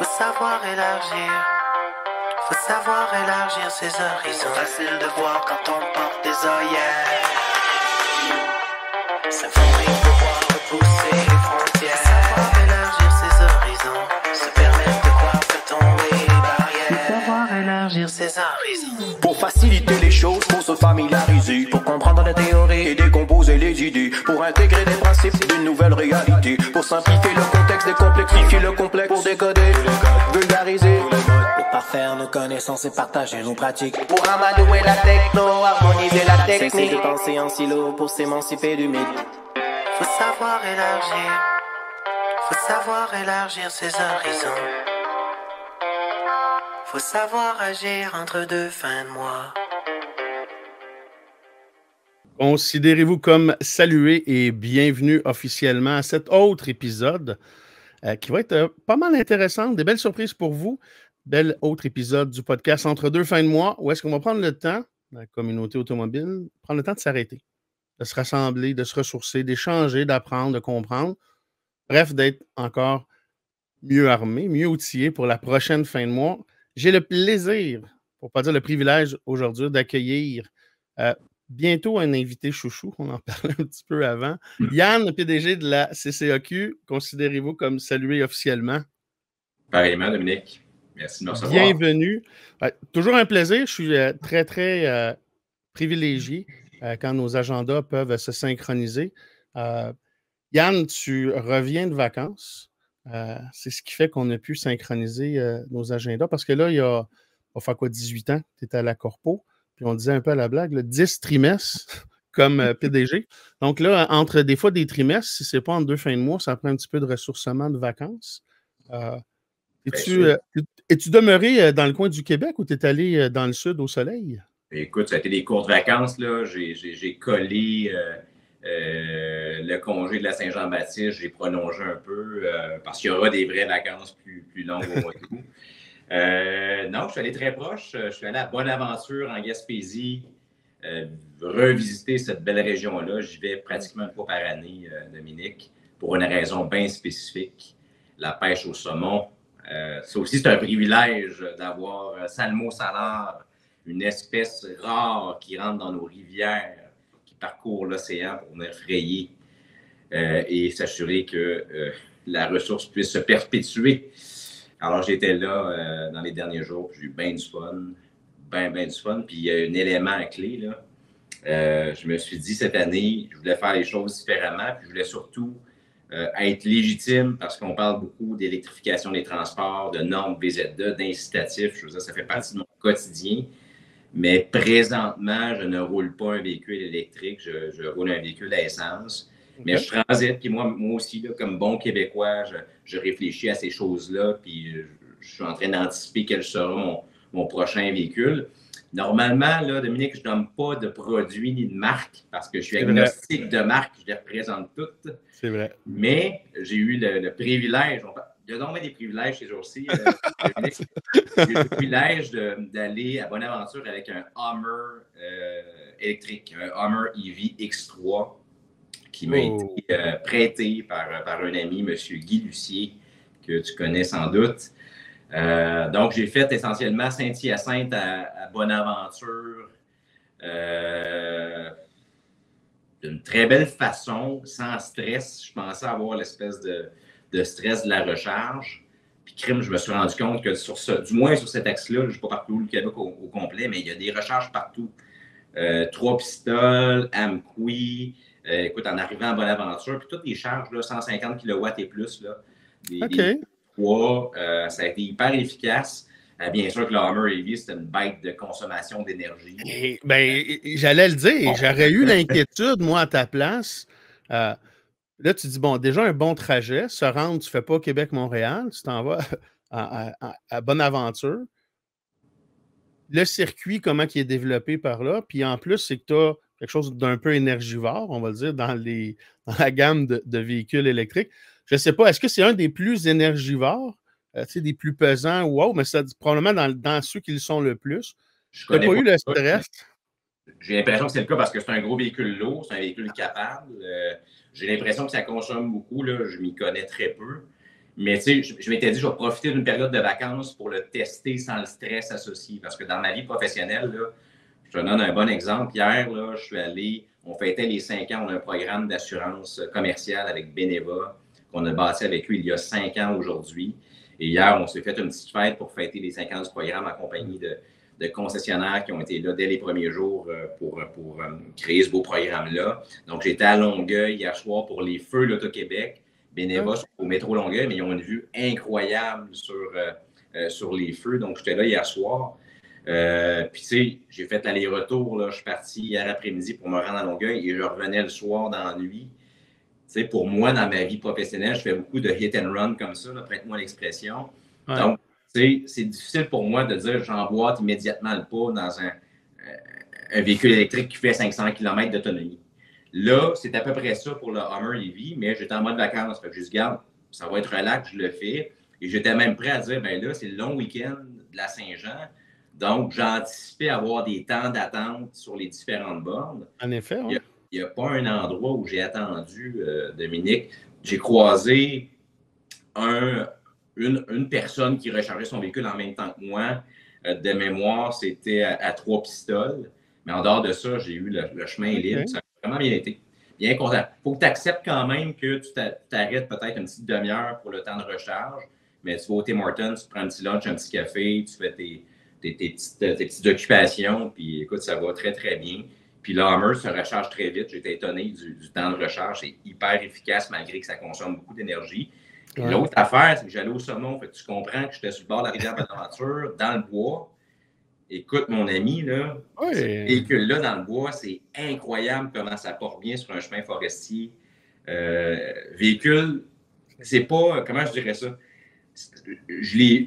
Faut savoir élargir ses horizons. Facile de voir quand on porte des œillères. Symphonie pour voir repousser les frontières. Savoir élargir ses horizons. Se permettre de croire que tomber les barrières. Savoir élargir ses horizons. Pour faciliter les choses, pour se familiariser, pour comprendre les théories et décomposer les idées, pour intégrer les principes d'une nouvelle réalité, pour simplifier le contexte, décomplexifier le complexe, pour décoder, vulgariser, pour parfaire nos connaissances et partager nos pratiques, pour amadouer la techno, harmoniser la technique, cesser de penser en silo pour s'émanciper du mythe. Faut savoir élargir ses horizons. Faut savoir agir entre deux fins de mois. Considérez-vous comme salué et bienvenue officiellement à cet autre épisode qui va être pas mal intéressant, des belles surprises pour vous. Bel autre épisode du podcast Entre deux fins de mois où est-ce qu'on va prendre le temps, la communauté automobile, prendre le temps de s'arrêter, de se rassembler, de se ressourcer, d'échanger, d'apprendre, de comprendre. Bref, d'être encore mieux armé, mieux outillé pour la prochaine fin de mois. J'ai le plaisir, pour ne pas dire le privilège aujourd'hui, d'accueillir bientôt un invité chouchou, on en parlait un petit peu avant. Yann, PDG de la CCAQ, considérez-vous comme salué officiellement? Pareillement, Dominique. Merci de me recevoir. Bienvenue. Toujours un plaisir. Je suis très, très privilégié quand nos agendas peuvent se synchroniser. Yann, tu reviens de vacances. C'est ce qui fait qu'on a pu synchroniser nos agendas parce que là, il va faire quoi, 18 ans, tu étais à la Corpo. Puis on disait un peu à la blague, 10 trimestres comme PDG. Donc là, entre des fois des trimestres, si ce n'est pas en deux fins de mois, ça prend un petit peu de ressourcement de vacances. Es-tu demeuré dans le coin du Québec ou tu es allé dans le sud au soleil? Écoute, ça a été des courtes vacances. Là. J'ai collé le congé de la Saint-Jean-Baptiste. J'ai prolongé un peu parce qu'il y aura des vraies vacances plus longues au mois d'août. Non, je suis allé très proche. Je suis allé à Bonaventure, en Gaspésie, revisiter cette belle région-là. J'y vais pratiquement une fois par année, Dominique, pour une raison bien spécifique, la pêche au saumon. Ça aussi, c'est un privilège d'avoir Salmo salar, une espèce rare qui rentre dans nos rivières, qui parcourt l'océan pour venir frayer et s'assurer que la ressource puisse se perpétuer. Alors, j'étais là dans les derniers jours, j'ai eu bien du fun, bien du fun. Puis, il y a un élément clé, là. Je me suis dit, cette année, je voulais faire les choses différemment, puis je voulais surtout être légitime, parce qu'on parle beaucoup d'électrification des transports, de normes VZ2, d'incitatifs. Je veux dire, ça fait partie de mon quotidien. Mais présentement, je ne roule pas un véhicule électrique, je roule un véhicule à essence. Mais je transite, puis moi aussi, là, comme bon Québécois, je réfléchis à ces choses-là, puis je suis en train d'anticiper quel sera mon prochain véhicule. Normalement, là, Dominique, je ne donne pas de produit ni de marque, parce que je suis agnostique de marque, je les représente toutes. C'est vrai. Mais j'ai eu le privilège, il y a donc des privilèges ces jours-ci. J'ai eu le privilège d'aller à Bonaventure avec un Hummer électrique, un Hummer EV X3, qui m'a été prêté par un ami, M. Guy Lucier, que tu connais sans doute. Donc, j'ai fait essentiellement Saint-Hyacinthe à Bonaventure d'une très belle façon, sans stress. Je pensais avoir l'espèce de stress de la recharge. Puis, crime, je me suis rendu compte que du moins sur cet axe-là, je ne sais pas partout le Québec au complet, mais il y a des recharges partout. 3 pistoles, Amqui. Écoute, en arrivant à Bonaventure, puis toutes les charges, là, 150 kW et plus, là, des poids, ça a été hyper efficace. Bien sûr que le Hummer EV, c'était une bête de consommation d'énergie. J'allais le dire, j'aurais eu l'inquiétude, moi, à ta place. Là, tu dis, bon, déjà un bon trajet, se rendre, tu ne fais pas Québec-Montréal, tu t'en vas à Bonaventure. Le circuit, comment il est développé par là, puis en plus, c'est que tu as quelque chose d'un peu énergivore, on va le dire, dans la gamme de véhicules électriques. Je ne sais pas, est-ce que c'est un des plus énergivores, des plus pesants? Wow, mais c'est probablement dans ceux qui le sont le plus. Tu n'as pas eu le stress? J'ai l'impression que c'est le cas parce que c'est un gros véhicule lourd, c'est un véhicule capable. J'ai l'impression que ça consomme beaucoup, là, je m'y connais très peu. Mais tu sais, je m'étais dit, je vais profiter d'une période de vacances pour le tester sans le stress associé. Parce que dans ma vie professionnelle, là, je te donne un bon exemple. Hier, là, je suis allé, on fêtait les 5 ans, on a un programme d'assurance commerciale avec Beneva qu'on a bâti avec eux il y a 5 ans aujourd'hui. Et hier, on s'est fait une petite fête pour fêter les 5 ans du programme en compagnie de concessionnaires qui ont été là dès les premiers jours pour créer ce beau programme-là. Donc, j'étais à Longueuil hier soir pour les Feux l'Auto-Québec. Beneva au métro Longueuil, mais ils ont une vue incroyable sur les feux. Donc, j'étais là hier soir. Puis, tu sais, j'ai fait l'aller-retour. Là. Je suis parti hier après-midi pour me rendre à Longueuil et je revenais le soir dans la nuit. Tu sais, pour moi, dans ma vie professionnelle, je fais beaucoup de hit and run comme ça. Prête-moi l'expression. Ouais. Donc, tu sais, c'est difficile pour moi de dire j'emboîte immédiatement le pas dans un véhicule électrique qui fait 500 km d'autonomie. Là, c'est à peu près ça pour le Hummer EV, mais j'étais en mode vacances. Fait que je dis, regarde, ça va être relax, je le fais. Et j'étais même prêt à dire, ben là, c'est le long week-end de la Saint-Jean. Donc, j'ai anticipé avoir des temps d'attente sur les différentes bornes. En effet, oui. Il n'y a pas un endroit où j'ai attendu, Dominique. J'ai croisé une personne qui rechargeait son véhicule en même temps que moi. De mémoire, c'était à 3 pistoles. Mais en dehors de ça, j'ai eu le chemin libre. Ça a vraiment bien été. Bien content. Il faut que tu acceptes quand même que tu t'arrêtes peut-être une petite demi-heure pour le temps de recharge. Mais tu vas au Tim Hortons, tu prends un petit lunch, un petit café, tu fais tes petites occupations, puis écoute, ça va très, très bien. Puis le Hummer se recharge très vite. J'étais étonné du temps de recharge. C'est hyper efficace malgré que ça consomme beaucoup d'énergie. Ouais. L'autre affaire, c'est que j'allais au Saumon. Fait que tu comprends que j'étais sur le bord de la rivière Bonaventure, dans le bois. Écoute, mon ami, là, ce véhicule-là dans le bois, c'est incroyable comment ça porte bien sur un chemin forestier. Véhicule, c'est pas... Comment je dirais ça?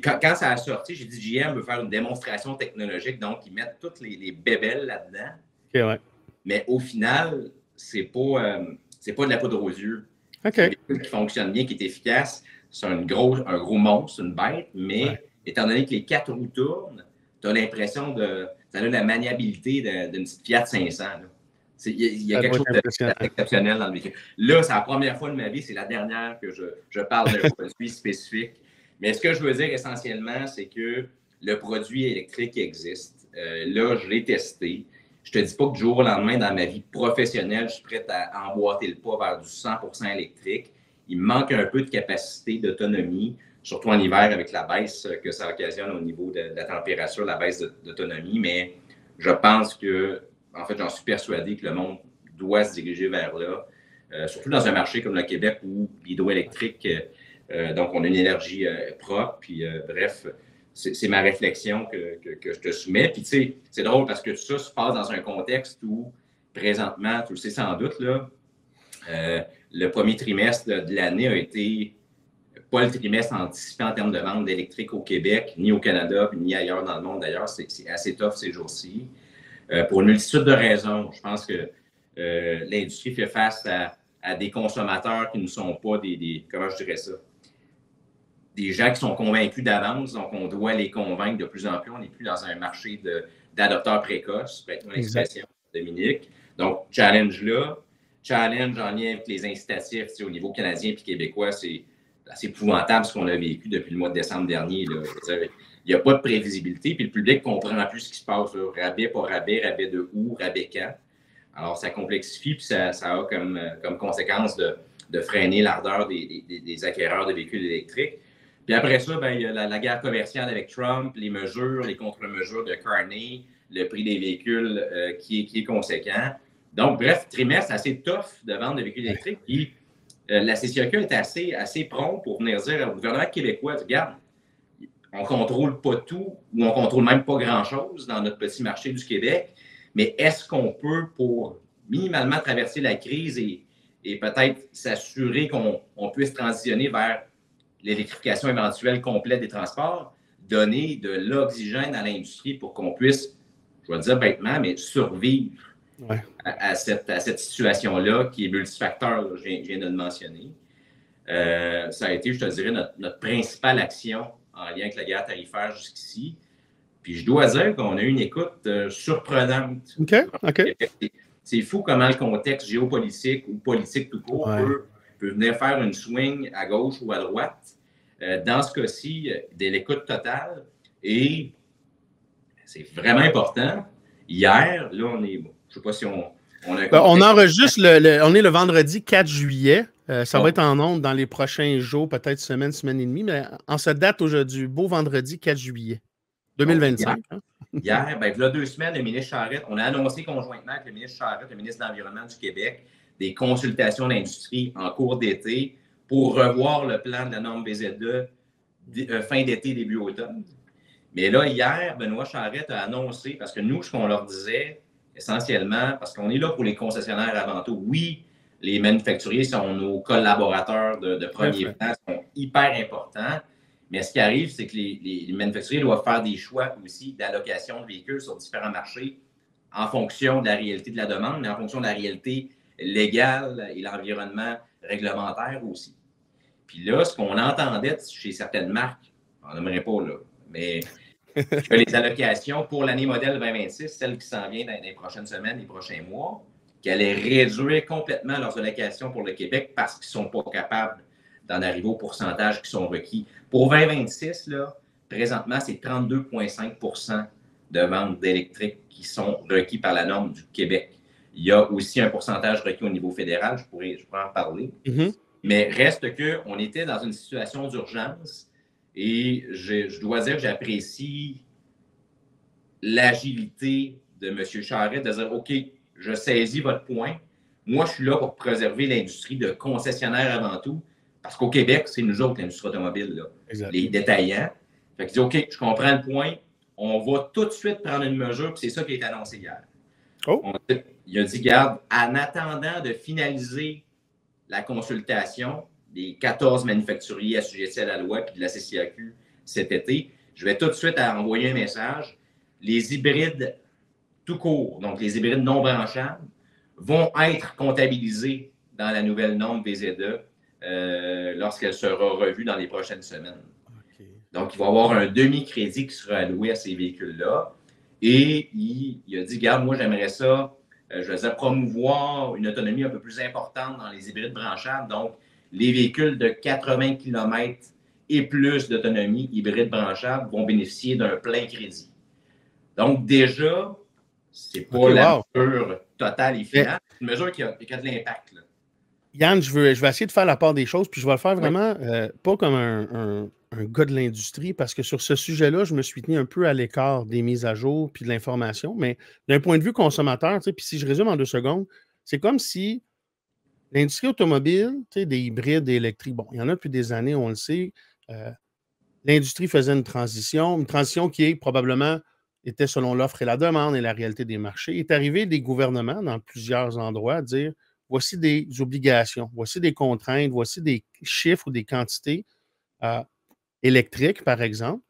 Quand ça a sorti, j'ai dit GM veut faire une démonstration technologique, donc ils mettent toutes les bébelles là-dedans. Okay, ouais. Mais au final, c'est pas de la poudre aux yeux. Okay. C'est un véhicule qui fonctionne bien, qui est efficace. C'est un gros monstre, une bête, mais étant donné que les 4 roues tournent, tu as l'impression ça a la maniabilité d'une petite Fiat 500. Il y a quelque chose d'exceptionnel dans le véhicule. Là, c'est la première fois de ma vie, c'est la dernière que je parle d'un produit spécifique. Mais ce que je veux dire essentiellement, c'est que le produit électrique existe. Là, je l'ai testé. Je te dis pas que du jour au lendemain, dans ma vie professionnelle, je suis prêt à emboîter le pas vers du 100% électrique. Il me manque un peu de capacité d'autonomie, surtout en hiver avec la baisse que ça occasionne au niveau de la température, la baisse d'autonomie. Mais je pense que, en fait, j'en suis persuadé que le monde doit se diriger vers là, surtout dans un marché comme le Québec où l'hydroélectrique, donc on a une énergie propre. Puis bref, c'est ma réflexion que je te soumets. Puis tu sais, c'est drôle parce que tout ça se passe dans un contexte où, présentement, tu le sais sans doute, là, le premier trimestre de l'année a été pas le trimestre anticipé en termes de vente d'électrique au Québec, ni au Canada, ni ailleurs dans le monde. D'ailleurs, c'est assez tough ces jours-ci. Pour une multitude de raisons. Je pense que l'industrie fait face à des consommateurs qui ne sont pas comment je dirais ça? Des gens qui sont convaincus d'avance, donc on doit les convaincre de plus en plus. On n'est plus dans un marché d'adopteurs précoces, peut-être une expression, Dominique. Donc, challenge en lien avec les incitatifs au niveau canadien et québécois, c'est assez épouvantable ce qu'on a vécu depuis le mois de décembre dernier. Là. Il n'y a pas de prévisibilité, puis le public ne comprend plus ce qui se passe. Là. Rabais, pas rabais, rabais de où, rabais quand. Alors, ça complexifie, puis ça a comme conséquence de freiner l'ardeur des acquéreurs de véhicules électriques. Puis après ça, il y a la guerre commerciale avec Trump, les mesures, les contre-mesures de Carney, le prix des véhicules qui est conséquent. Donc, bref, trimestre assez tough de vente de véhicules électriques. Puis la CCAQ est assez prompt pour venir dire au gouvernement québécois, regarde, on ne contrôle pas tout ou on ne contrôle même pas grand-chose dans notre petit marché du Québec, mais est-ce qu'on peut, pour minimalement traverser la crise et peut-être s'assurer qu'on puisse transitionner vers l'électrification éventuelle complète des transports, donner de l'oxygène à l'industrie pour qu'on puisse, je vais le dire bêtement, mais survivre à cette situation-là qui est multifacteur, là, je viens de le mentionner. Ça a été, je te dirais, notre principale action en lien avec la guerre tarifaire jusqu'ici. Puis je dois dire qu'on a eu une écoute surprenante. OK. C'est fou comment le contexte géopolitique ou politique tout court peut venir faire une swing à gauche ou à droite. Dans ce cas-ci, de l'écoute totale. Et c'est vraiment important. Hier, là, on est... Bon, je ne sais pas si on a... On enregistre, on est le vendredi 4 juillet. Ça va être en ondes dans les prochains jours, peut-être semaine et demie, mais en cette date aujourd'hui, beau vendredi 4 juillet 2025. Hier, il y a 2 semaines, le ministre Charette, on a annoncé conjointement avec le ministre Charette, le ministre de l'Environnement du Québec, des consultations d'industrie en cours d'été pour revoir le plan de la norme BZ2 fin d'été, début automne. Mais là, hier, Benoît Charette a annoncé, parce que nous, ce qu'on leur disait, essentiellement, parce qu'on est là pour les concessionnaires avant tout. Oui, les manufacturiers sont nos collaborateurs de premier plan, sont hyper importants. Mais ce qui arrive, c'est que les manufacturiers doivent faire des choix aussi d'allocation de véhicules sur différents marchés en fonction de la réalité de la demande, mais en fonction de la réalité légale et l'environnement réglementaire aussi. Puis là, ce qu'on entendait chez certaines marques, on n'aimerait pas là, mais que les allocations pour l'année modèle 2026, celle qui s'en vient dans les prochaines semaines, les prochains mois, qu'elle allaient réduire complètement leurs allocations pour le Québec parce qu'ils ne sont pas capables d'en arriver aux pourcentages qui sont requis. Pour 2026, là, présentement, c'est 32,5 % de ventes d'électrique qui sont requis par la norme du Québec. Il y a aussi un pourcentage requis au niveau fédéral, je pourrais en parler. Mm-hmm. Mais reste qu'on était dans une situation d'urgence et je dois dire que j'apprécie l'agilité de M. Charette de dire « OK, je saisis votre point. Moi, je suis là pour préserver l'industrie de concessionnaire avant tout. » Parce qu'au Québec, c'est nous autres, l'industrie automobile, là, les détaillants. Fait qu'il dit, OK, je comprends le point. On va tout de suite prendre une mesure, puis c'est ça qui a été annoncé hier. Oh. Il a dit, garde, en attendant de finaliser la consultation des 14 manufacturiers assujettis à la loi puis de la CCAQ cet été, je vais tout de suite envoyer un message. Les hybrides tout court, donc les hybrides non branchables, vont être comptabilisés dans la nouvelle norme BZ2 lorsqu'elle sera revue dans les prochaines semaines. Okay. Donc, il va y avoir un demi-crédit qui sera alloué à ces véhicules-là. Et il a dit, regarde, moi, j'aimerais ça, je veux dire, promouvoir une autonomie un peu plus importante dans les hybrides branchables. Donc, les véhicules de 80 km et plus d'autonomie hybride branchable vont bénéficier d'un plein crédit. Donc, déjà, c'est pas la mesure totale et finale. C'est une mesure qui a de l'impact, là. Yann, je vais essayer de faire la part des choses, puis je vais le faire vraiment pas comme un gars de l'industrie, parce que sur ce sujet-là, je me suis tenu un peu à l'écart des mises à jour puis de l'information, mais d'un point de vue consommateur, puis si je résume en 2 secondes, c'est comme si l'industrie automobile, des hybrides, des électriques, bon, il y en a depuis des années, on le sait, l'industrie faisait une transition qui est probablement était selon l'offre et la demande et la réalité des marchés. Il est arrivé des gouvernements dans plusieurs endroits à dire voici des obligations, voici des contraintes, voici des chiffres ou des quantités électriques, par exemple.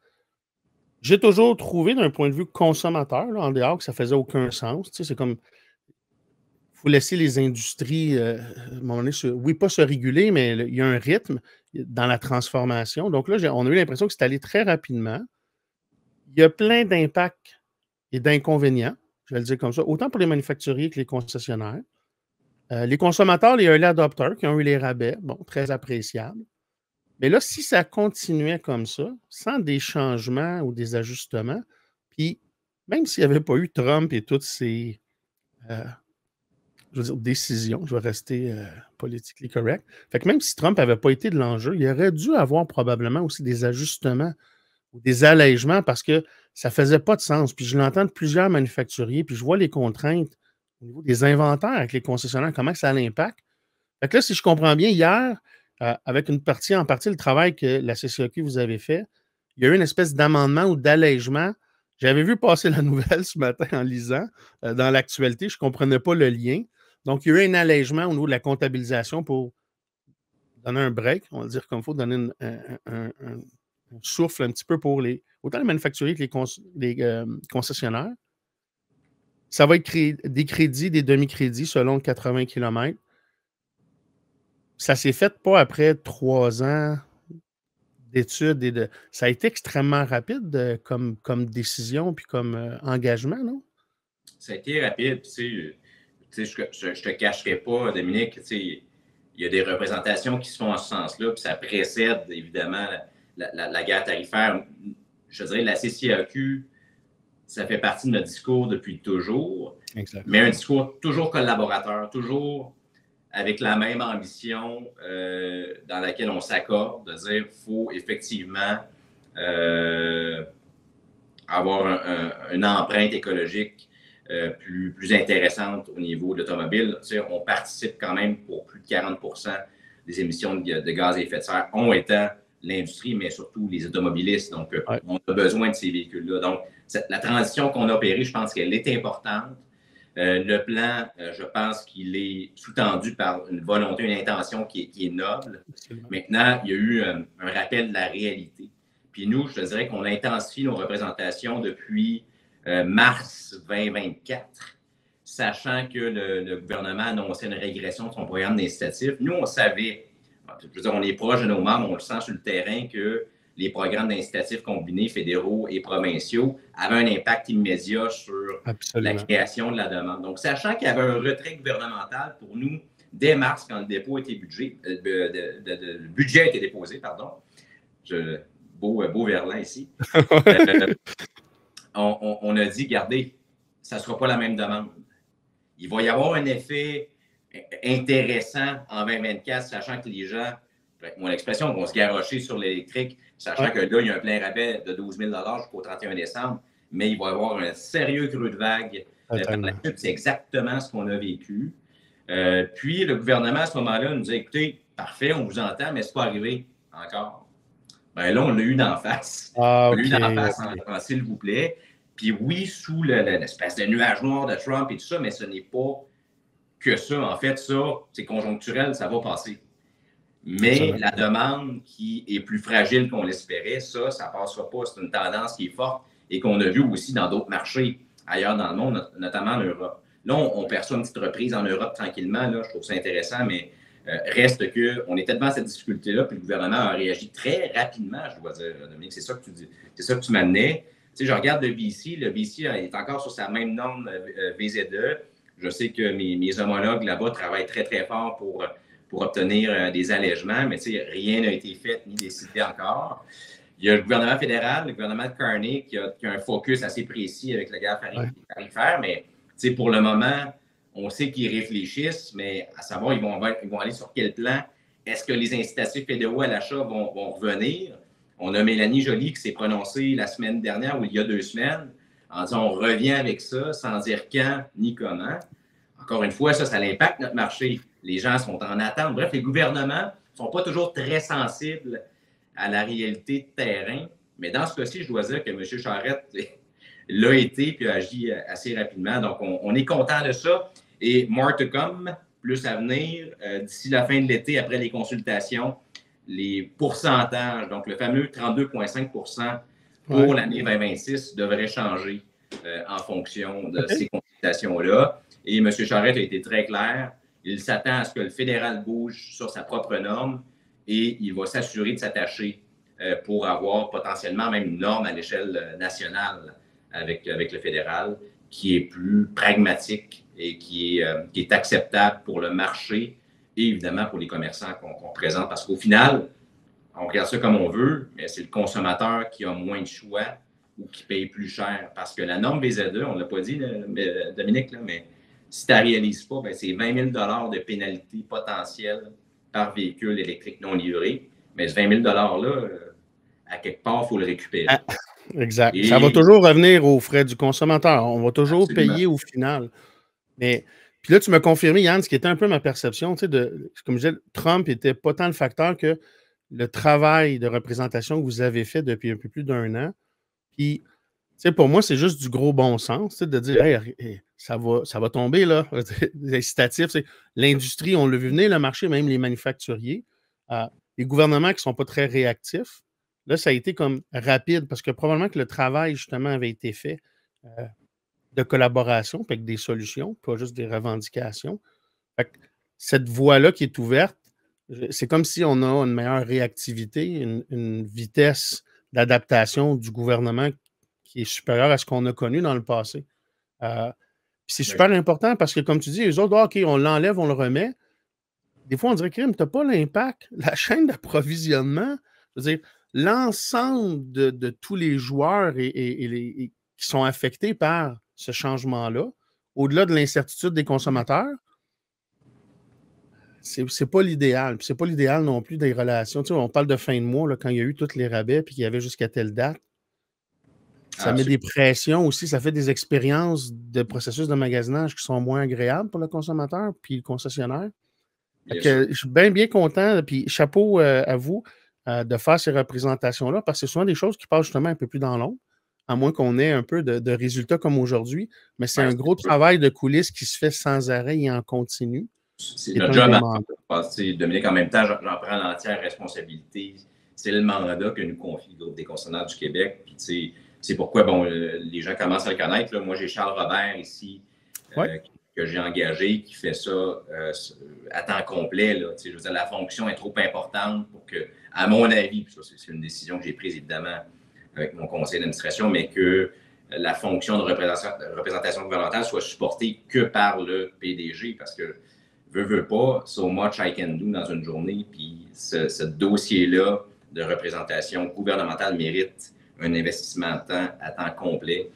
J'ai toujours trouvé, d'un point de vue consommateur, là, en dehors, que ça ne faisait aucun sens. Tu sais, c'est comme, il faut laisser les industries, à un moment donné, oui, pas se réguler, mais il y a un rythme dans la transformation. Donc là, on a eu l'impression que c'est allé très rapidement. Il y a plein d'impacts et d'inconvénients, je vais le dire comme ça, autant pour les manufacturiers que les concessionnaires. Les consommateurs, les early adopters qui ont eu les rabais, bon, très appréciables. Mais là, si ça continuait comme ça, sans des changements ou des ajustements, puis même s'il n'y avait pas eu Trump et toutes ces décisions, je vais rester politically correct, fait que même si Trump n'avait pas été de l'enjeu, il aurait dû avoir probablement aussi des ajustements ou des allègements parce que ça ne faisait pas de sens. Puis je l'entends de plusieurs manufacturiers, puis je vois les contraintes au niveau des inventaires avec les concessionnaires, comment ça a l'impact. Fait que là, si je comprends bien, hier, avec en partie le travail que la CCAQ vous avez fait, il y a eu une espèce d'amendement ou d'allègement. J'avais vu passer la nouvelle ce matin en lisant dans l'actualité, je ne comprenais pas le lien. Donc, il y a eu un allègement au niveau de la comptabilisation pour donner un break, on va le dire comme il faut, donner un souffle un petit peu pour autant les manufacturiers que les concessionnaires. Ça va être des crédits, des demi-crédits selon 80 km. Ça s'est fait pas après 3 ans d'études. Ça a été extrêmement rapide comme décision puis comme engagement, non? Ça a été rapide. Je ne te cacherai pas, Dominique, il y a des représentations qui se font en ce sens-là, puis ça précède évidemment la guerre tarifaire. Je dirais la CCAQ, ça fait partie de notre discours depuis toujours, exact. Mais un discours toujours collaborateur, toujours avec la même ambition dans laquelle on s'accorde, de dire qu'il faut effectivement avoir une empreinte écologique plus intéressante au niveau de l'automobile. Tu sais, on participe quand même pour plus de 40% des émissions de gaz à effet de serre, on étant l'industrie, mais surtout les automobilistes. Donc, on a besoin de ces véhicules-là. Donc, la transition qu'on a opérée, je pense qu'elle est importante. Le plan, je pense qu'il est sous-tendu par une volonté, une intention qui est noble. Absolument. Maintenant, il y a eu un rappel de la réalité. Puis nous, je te dirais qu'on intensifie nos représentations depuis mars 2024, sachant que le gouvernement annonçait une régression de son programme d'incitatif. Nous, on savait, je veux dire, on est proche de nos membres, on le sent sur le terrain, que les programmes d'incitatifs combinés fédéraux et provinciaux avaient un impact immédiat sur la création de la demande. Donc, sachant qu'il y avait un retrait gouvernemental pour nous dès mars, quand le dépôt était le budget a été déposé, pardon. Beau Verlan ici. On a dit, regardez, ça ne sera pas la même demande. Il va y avoir un effet intéressant en 2024, sachant que les gens, mon expression, vont se garrocher sur l'électrique, sachant que là, il y a un plein rabais de 12 000 jusqu'au 31 décembre, mais il va y avoir un sérieux creux de vague. C'est exactement ce qu'on a vécu. Puis, le gouvernement, à ce moment-là, nous dit, écoutez, parfait, on vous entend, mais ce n'est pas arrivé encore. Bien là, on l'a eu d'en face. On l'a eu d'en face, s'il vous plaît. Puis oui, sous l'espèce de nuage noir de Trump et tout ça, mais ce n'est pas que ça. En fait, ça, c'est conjoncturel, ça va passer. Mais la demande qui est plus fragile qu'on l'espérait, ça ne passera pas. C'est une tendance qui est forte et qu'on a vu aussi dans d'autres marchés ailleurs dans le monde, notamment en Europe. Là, on perçoit une petite reprise en Europe tranquillement. Là, je trouve ça intéressant, mais reste qu'on était devant cette difficulté-là, puis le gouvernement a réagi très rapidement, je dois dire, Dominique. C'est ça que tu dis. C'est ça que tu m'amenais. Tu sais, je regarde le BC. Le BC est encore sur sa même norme VZE. Je sais que mes homologues là-bas travaillent très, très fort pour obtenir des allègements, mais tu sais, rien n'a été fait ni décidé encore. Il y a le gouvernement fédéral, le gouvernement de Carney, qui a un focus assez précis avec la guerre tarifaire, mais tu sais, pour le moment, on sait qu'ils réfléchissent, mais à savoir, ils vont aller sur quel plan? Est-ce que les incitatifs fédéraux à l'achat vont revenir? On a Mélanie Joly qui s'est prononcée la semaine dernière ou il y a 2 semaines en disant on revient avec ça sans dire quand ni comment. Encore une fois, ça l'impacte notre marché. Les gens sont en attente. Bref, les gouvernements ne sont pas toujours très sensibles à la réalité de terrain. Mais dans ce cas-ci, je dois dire que M. Charette l'a été puis a agi assez rapidement. Donc, on est content de ça. Et more to come, plus à venir, d'ici la fin de l'été, après les consultations, les pourcentages, donc le fameux 32,5 % pour l'année 2026 devrait changer en fonction de ces consultations-là. Et M. Charette a été très clair. Il s'attend à ce que le fédéral bouge sur sa propre norme et il va s'assurer de s'attacher pour avoir potentiellement même une norme à l'échelle nationale avec le fédéral qui est plus pragmatique et qui est acceptable pour le marché et évidemment pour les commerçants qu'on présente. Parce qu'au final, on regarde ça comme on veut, mais c'est le consommateur qui a moins de choix ou qui paye plus cher. Parce que la norme VZE, on ne l'a pas dit, Dominique, là, mais si tu ne la réalises pas, ben, c'est 20 000 $ de pénalité potentielle par véhicule électrique non livré. Mais ce 20 000 $-là, à quelque part, il faut le récupérer. Exact. Et ça va toujours revenir aux frais du consommateur. On va toujours payer au final. Mais puis là, tu m'as confirmé, Yann, ce qui était un peu ma perception, tu sais, comme je disais, Trump n'était pas tant le facteur que le travail de représentation que vous avez fait depuis un peu plus d'1 an. Puis, tu sais, pour moi, c'est juste du gros bon sens, de dire, hey, ça va tomber, là, les incitatifs. L'industrie, on l'a vu venir, le marché, même les manufacturiers, les gouvernements qui ne sont pas très réactifs. Là, ça a été comme rapide parce que probablement que le travail, justement, avait été fait de collaboration, avec des solutions, pas juste des revendications. Fait que cette voie-là qui est ouverte, c'est comme si on a une meilleure réactivité, une vitesse d'adaptation du gouvernement qui est supérieure à ce qu'on a connu dans le passé. Puis c'est super important parce que, comme tu dis, les autres, OK, on l'enlève, on le remet. Des fois, on dirait que tu n'as pas l'impact. La chaîne d'approvisionnement, je veux dire, l'ensemble de tous les joueurs et qui sont affectés par ce changement-là, au-delà de l'incertitude des consommateurs, c'est pas l'idéal. C'est pas l'idéal non plus des relations. Tu sais, on parle de fin de mois, là, quand il y a eu tous les rabais puis qu'il y avait jusqu'à telle date. Ça met des pressions aussi, ça fait des expériences de processus de magasinage qui sont moins agréables pour le consommateur puis le concessionnaire. Je suis bien content, puis chapeau à vous de faire ces représentations-là, parce que c'est souvent des choses qui passent justement un peu plus dans l'ombre, à moins qu'on ait un peu de résultats comme aujourd'hui, mais c'est un gros travail de coulisses qui se fait sans arrêt et en continu. C'est notre job. Dominique, en même temps, j'en prends l'entière responsabilité. C'est le mandat que nous confie le Groupe des concessionnaires du Québec. Puis, c'est pourquoi les gens commencent à le connaître. Là. Moi, j'ai Charles Robert ici, que j'ai engagé, qui fait ça à temps complet. Là. Je veux dire, la fonction est trop importante pour que, à mon avis, puis ça, c'est une décision que j'ai prise évidemment avec mon conseil d'administration, mais que la fonction de représentation gouvernementale soit supportée que par le PDG, parce que veut pas, so much I can do dans une journée, puis ce dossier-là de représentation gouvernementale mérite un investissement de temps à temps complet.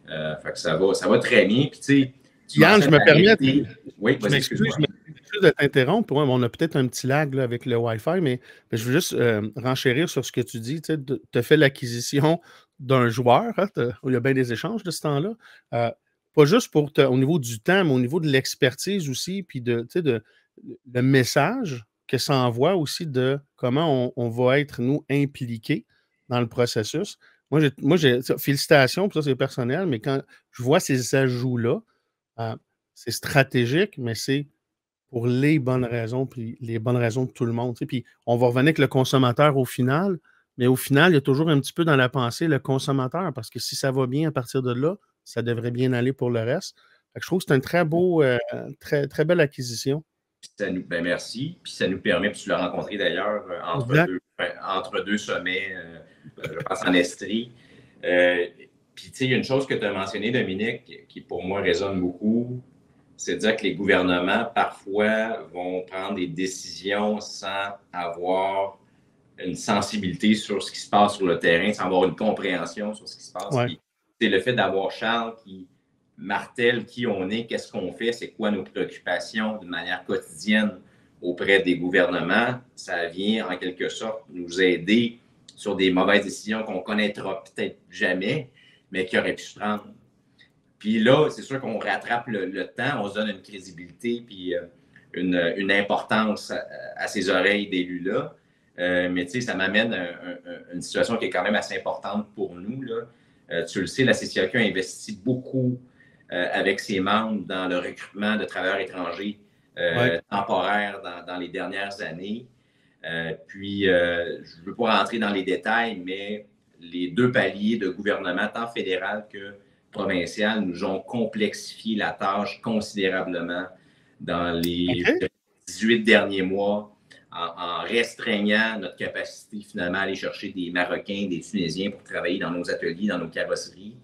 Fait que ça va très bien. Puis, tu sais, Yann, je me permets. Oui, vas-y, excuse-moi. Je m'excuse de t'interrompre. On a peut-être un petit lag là, avec le Wi-Fi, mais je veux juste renchérir sur ce que tu dis. Tu as fait l'acquisition d'un joueur. Hein, il y a bien des échanges de ce temps-là. Pas juste au niveau du temps, mais au niveau de l'expertise aussi, puis le message que ça envoie aussi de comment on va être, nous, impliqués dans le processus. Moi, félicitations, puis ça, c'est personnel, mais quand je vois ces ajouts-là, c'est stratégique, mais c'est pour les bonnes raisons, puis les bonnes raisons de tout le monde. Puis on va revenir avec le consommateur au final, mais au final, il y a toujours un petit peu dans la pensée le consommateur, parce que si ça va bien à partir de là, ça devrait bien aller pour le reste. Fait que je trouve que c'est un très beau, très, très belle acquisition. Merci. Puis ça nous permet, puis tu l'as rencontré d'ailleurs entre deux sommets, je pense en Estrie. Puis tu sais, il y a une chose que tu as mentionnée, Dominique, qui pour moi résonne beaucoup, c'est de dire que les gouvernements, parfois, vont prendre des décisions sans avoir une sensibilité sur ce qui se passe sur le terrain, sans avoir une compréhension sur ce qui se passe. Ouais. C'est le fait d'avoir Charles qui martèle qui on est, qu'est-ce qu'on fait, c'est quoi nos préoccupations de manière quotidienne auprès des gouvernements. Ça vient en quelque sorte nous aider sur des mauvaises décisions qu'on ne connaîtra peut-être jamais, mais qui auraient pu se prendre. Puis là, c'est sûr qu'on rattrape le temps, on se donne une crédibilité puis une importance à ces oreilles d'élus-là. Mais tu sais, ça m'amène à une situation qui est quand même assez importante pour nous, là. Tu le sais, la CCAQ a investi beaucoup avec ses membres dans le recrutement de travailleurs étrangers temporaires dans les dernières années. Puis, je ne veux pas rentrer dans les détails, mais les deux paliers de gouvernement, tant fédéral que provincial, nous ont complexifié la tâche considérablement dans les 18 derniers mois en restreignant notre capacité finalement à aller chercher des Marocains, des Tunisiens pour travailler dans nos ateliers, dans nos carrosseries.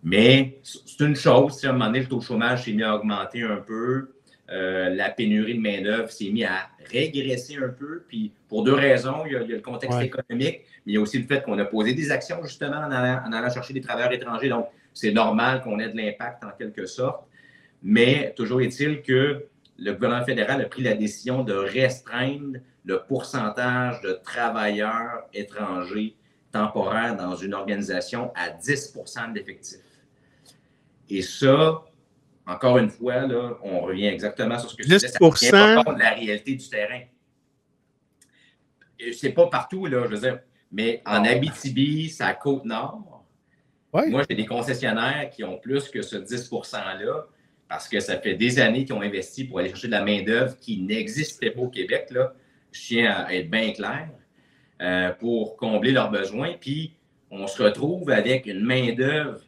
Mais c'est une chose, à un moment donné, le taux de chômage s'est mis à augmenter un peu. La pénurie de main-d'œuvre s'est mis à régresser un peu. Puis pour deux raisons, il y a le contexte économique, mais il y a aussi le fait qu'on a posé des actions justement en allant chercher des travailleurs étrangers. Donc, c'est normal qu'on ait de l'impact en quelque sorte. Mais toujours est-il que le gouvernement fédéral a pris la décision de restreindre le pourcentage de travailleurs étrangers temporaires dans une organisation à 10 % d'effectifs. Et ça, encore une fois, là, on revient exactement sur ce que je disais, ça tient pas compte de la réalité du terrain. C'est pas partout, là, je veux dire, mais en Abitibi, c'est à Côte-Nord. Moi, j'ai des concessionnaires qui ont plus que ce 10 % parce que ça fait des années qu'ils ont investi pour aller chercher de la main-d'œuvre qui n'existait pas au Québec, là. Je tiens à être bien clair, pour combler leurs besoins. Puis, on se retrouve avec une main-d'œuvre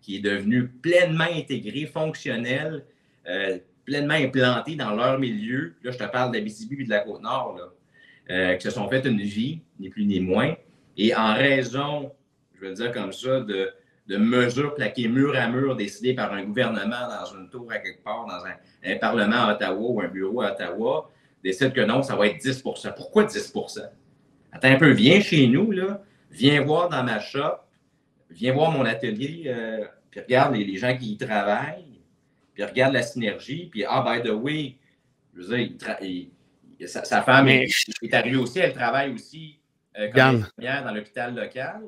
qui est devenue pleinement intégrée, fonctionnelle, pleinement implantée dans leur milieu. Là, je te parle d'Abitibi et de la Côte-Nord, qui se sont fait une vie, ni plus ni moins. Et en raison, je veux dire comme ça, de mesures plaquées mur à mur décidées par un gouvernement dans une tour à quelque part, dans un parlement à Ottawa ou un bureau à Ottawa, décide que non, ça va être 10 %. Pourquoi 10 %? Attends un peu, viens chez nous, là, viens voir dans ma shop, viens voir mon atelier, puis regarde les gens qui y travaillent, puis regarde la synergie, puis by the way, je veux dire, sa femme est arrivée aussi, elle travaille aussi comme infirmière dans l'hôpital local.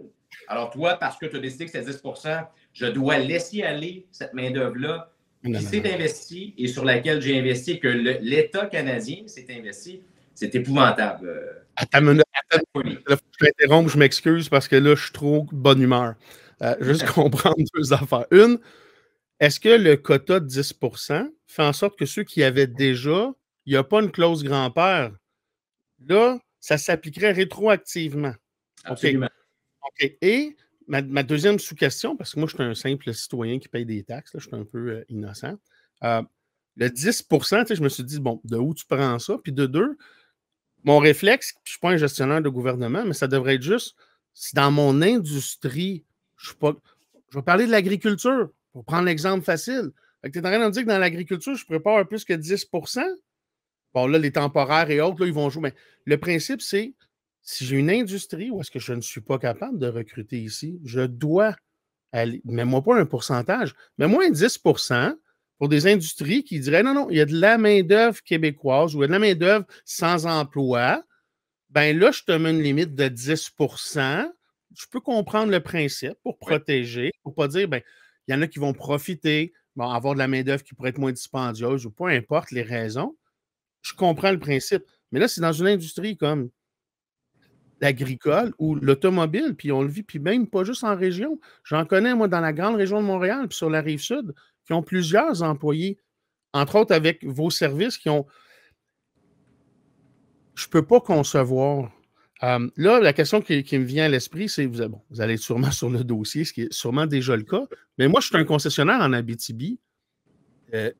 Alors toi, parce que tu as décidé que c'est 10 %, je dois laisser aller cette main-d'œuvre-là qui s'est investie et sur laquelle j'ai investi, que l'État canadien s'est investi. C'est épouvantable. Attends, je t'interromps, je m'excuse parce que là, je suis trop de bonne humeur. Juste comprendre deux affaires. Une, est-ce que le quota de 10 % fait en sorte que ceux qui avaient déjà, il n'y a pas une clause grand-père? Là, ça s'appliquerait rétroactivement. Absolument. OK. Et ma deuxième sous-question, parce que moi, je suis un simple citoyen qui paye des taxes, là, je suis un peu innocent. Le 10 % je me suis dit, bon, de où tu prends ça? Puis de deux, mon réflexe, je ne suis pas un gestionnaire de gouvernement, mais ça devrait être juste, si dans mon industrie, je vais parler de l'agriculture, pour prendre l'exemple facile. Tu es en train de me dire que dans l'agriculture, je ne pourrais pas avoir plus que 10 %? Bon, là, les temporaires et autres, là, ils vont jouer. Mais le principe, c'est, si j'ai une industrie où est-ce que je ne suis pas capable de recruter ici, je dois aller, mets-moi pas un pourcentage, mets-moi un 10 % pour des industries qui diraient non, il y a de la main-d'œuvre québécoise ou il y a de la main-d'œuvre sans emploi. Ben là, je te mets une limite de 10 %. Je peux comprendre le principe pour protéger, pour ne pas dire, ben, il y en a qui vont profiter, bon, avoir de la main-d'œuvre qui pourrait être moins dispendieuse ou peu importe les raisons. Je comprends le principe. Mais là, c'est dans une industrie comme l'agricole ou l'automobile, puis on le vit, puis même pas juste en région. J'en connais, moi, dans la grande région de Montréal, puis sur la Rive-Sud, qui ont plusieurs employés, entre autres avec vos services qui ont... Je ne peux pas concevoir. Là, la question qui me vient à l'esprit, c'est, vous allez être sûrement sur le dossier, ce qui est sûrement déjà le cas, mais moi, je suis un concessionnaire en Abitibi.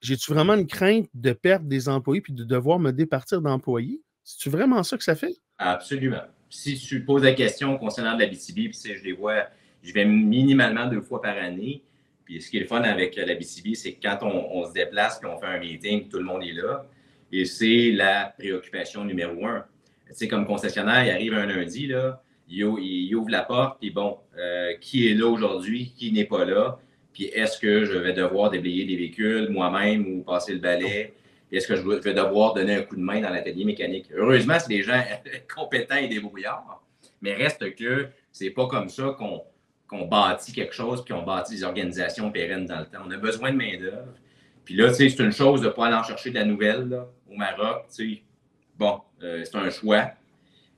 J'ai-tu vraiment une crainte de perdre des employés puis de devoir me départir d'employés? C'est-tu vraiment ça que ça fait? Absolument. Si tu poses la question concernant de l'Abitibi, puis je les vois, je vais minimalement 2 fois par année. Puis ce qui est le fun avec l'Abitibi, c'est que quand on se déplace et on fait un meeting, tout le monde est là. Et c'est la préoccupation numéro 1. Tu sais, comme concessionnaire, il arrive un lundi, là, il ouvre la porte, puis bon, qui est là aujourd'hui, qui n'est pas là? Puis est-ce que je vais devoir déblayer des véhicules moi-même ou passer le balai? Est-ce que je vais devoir donner un coup de main dans l'atelier mécanique? Heureusement, c'est des gens compétents et débrouillards, mais reste que c'est pas comme ça qu'on bâtit quelque chose puis qu'on bâtit des organisations pérennes dans le temps. On a besoin de main-d'œuvre. Puis là, tu sais, c'est une chose de ne pas aller en chercher de la nouvelle là, au Maroc. Tu sais, bon, c'est un choix,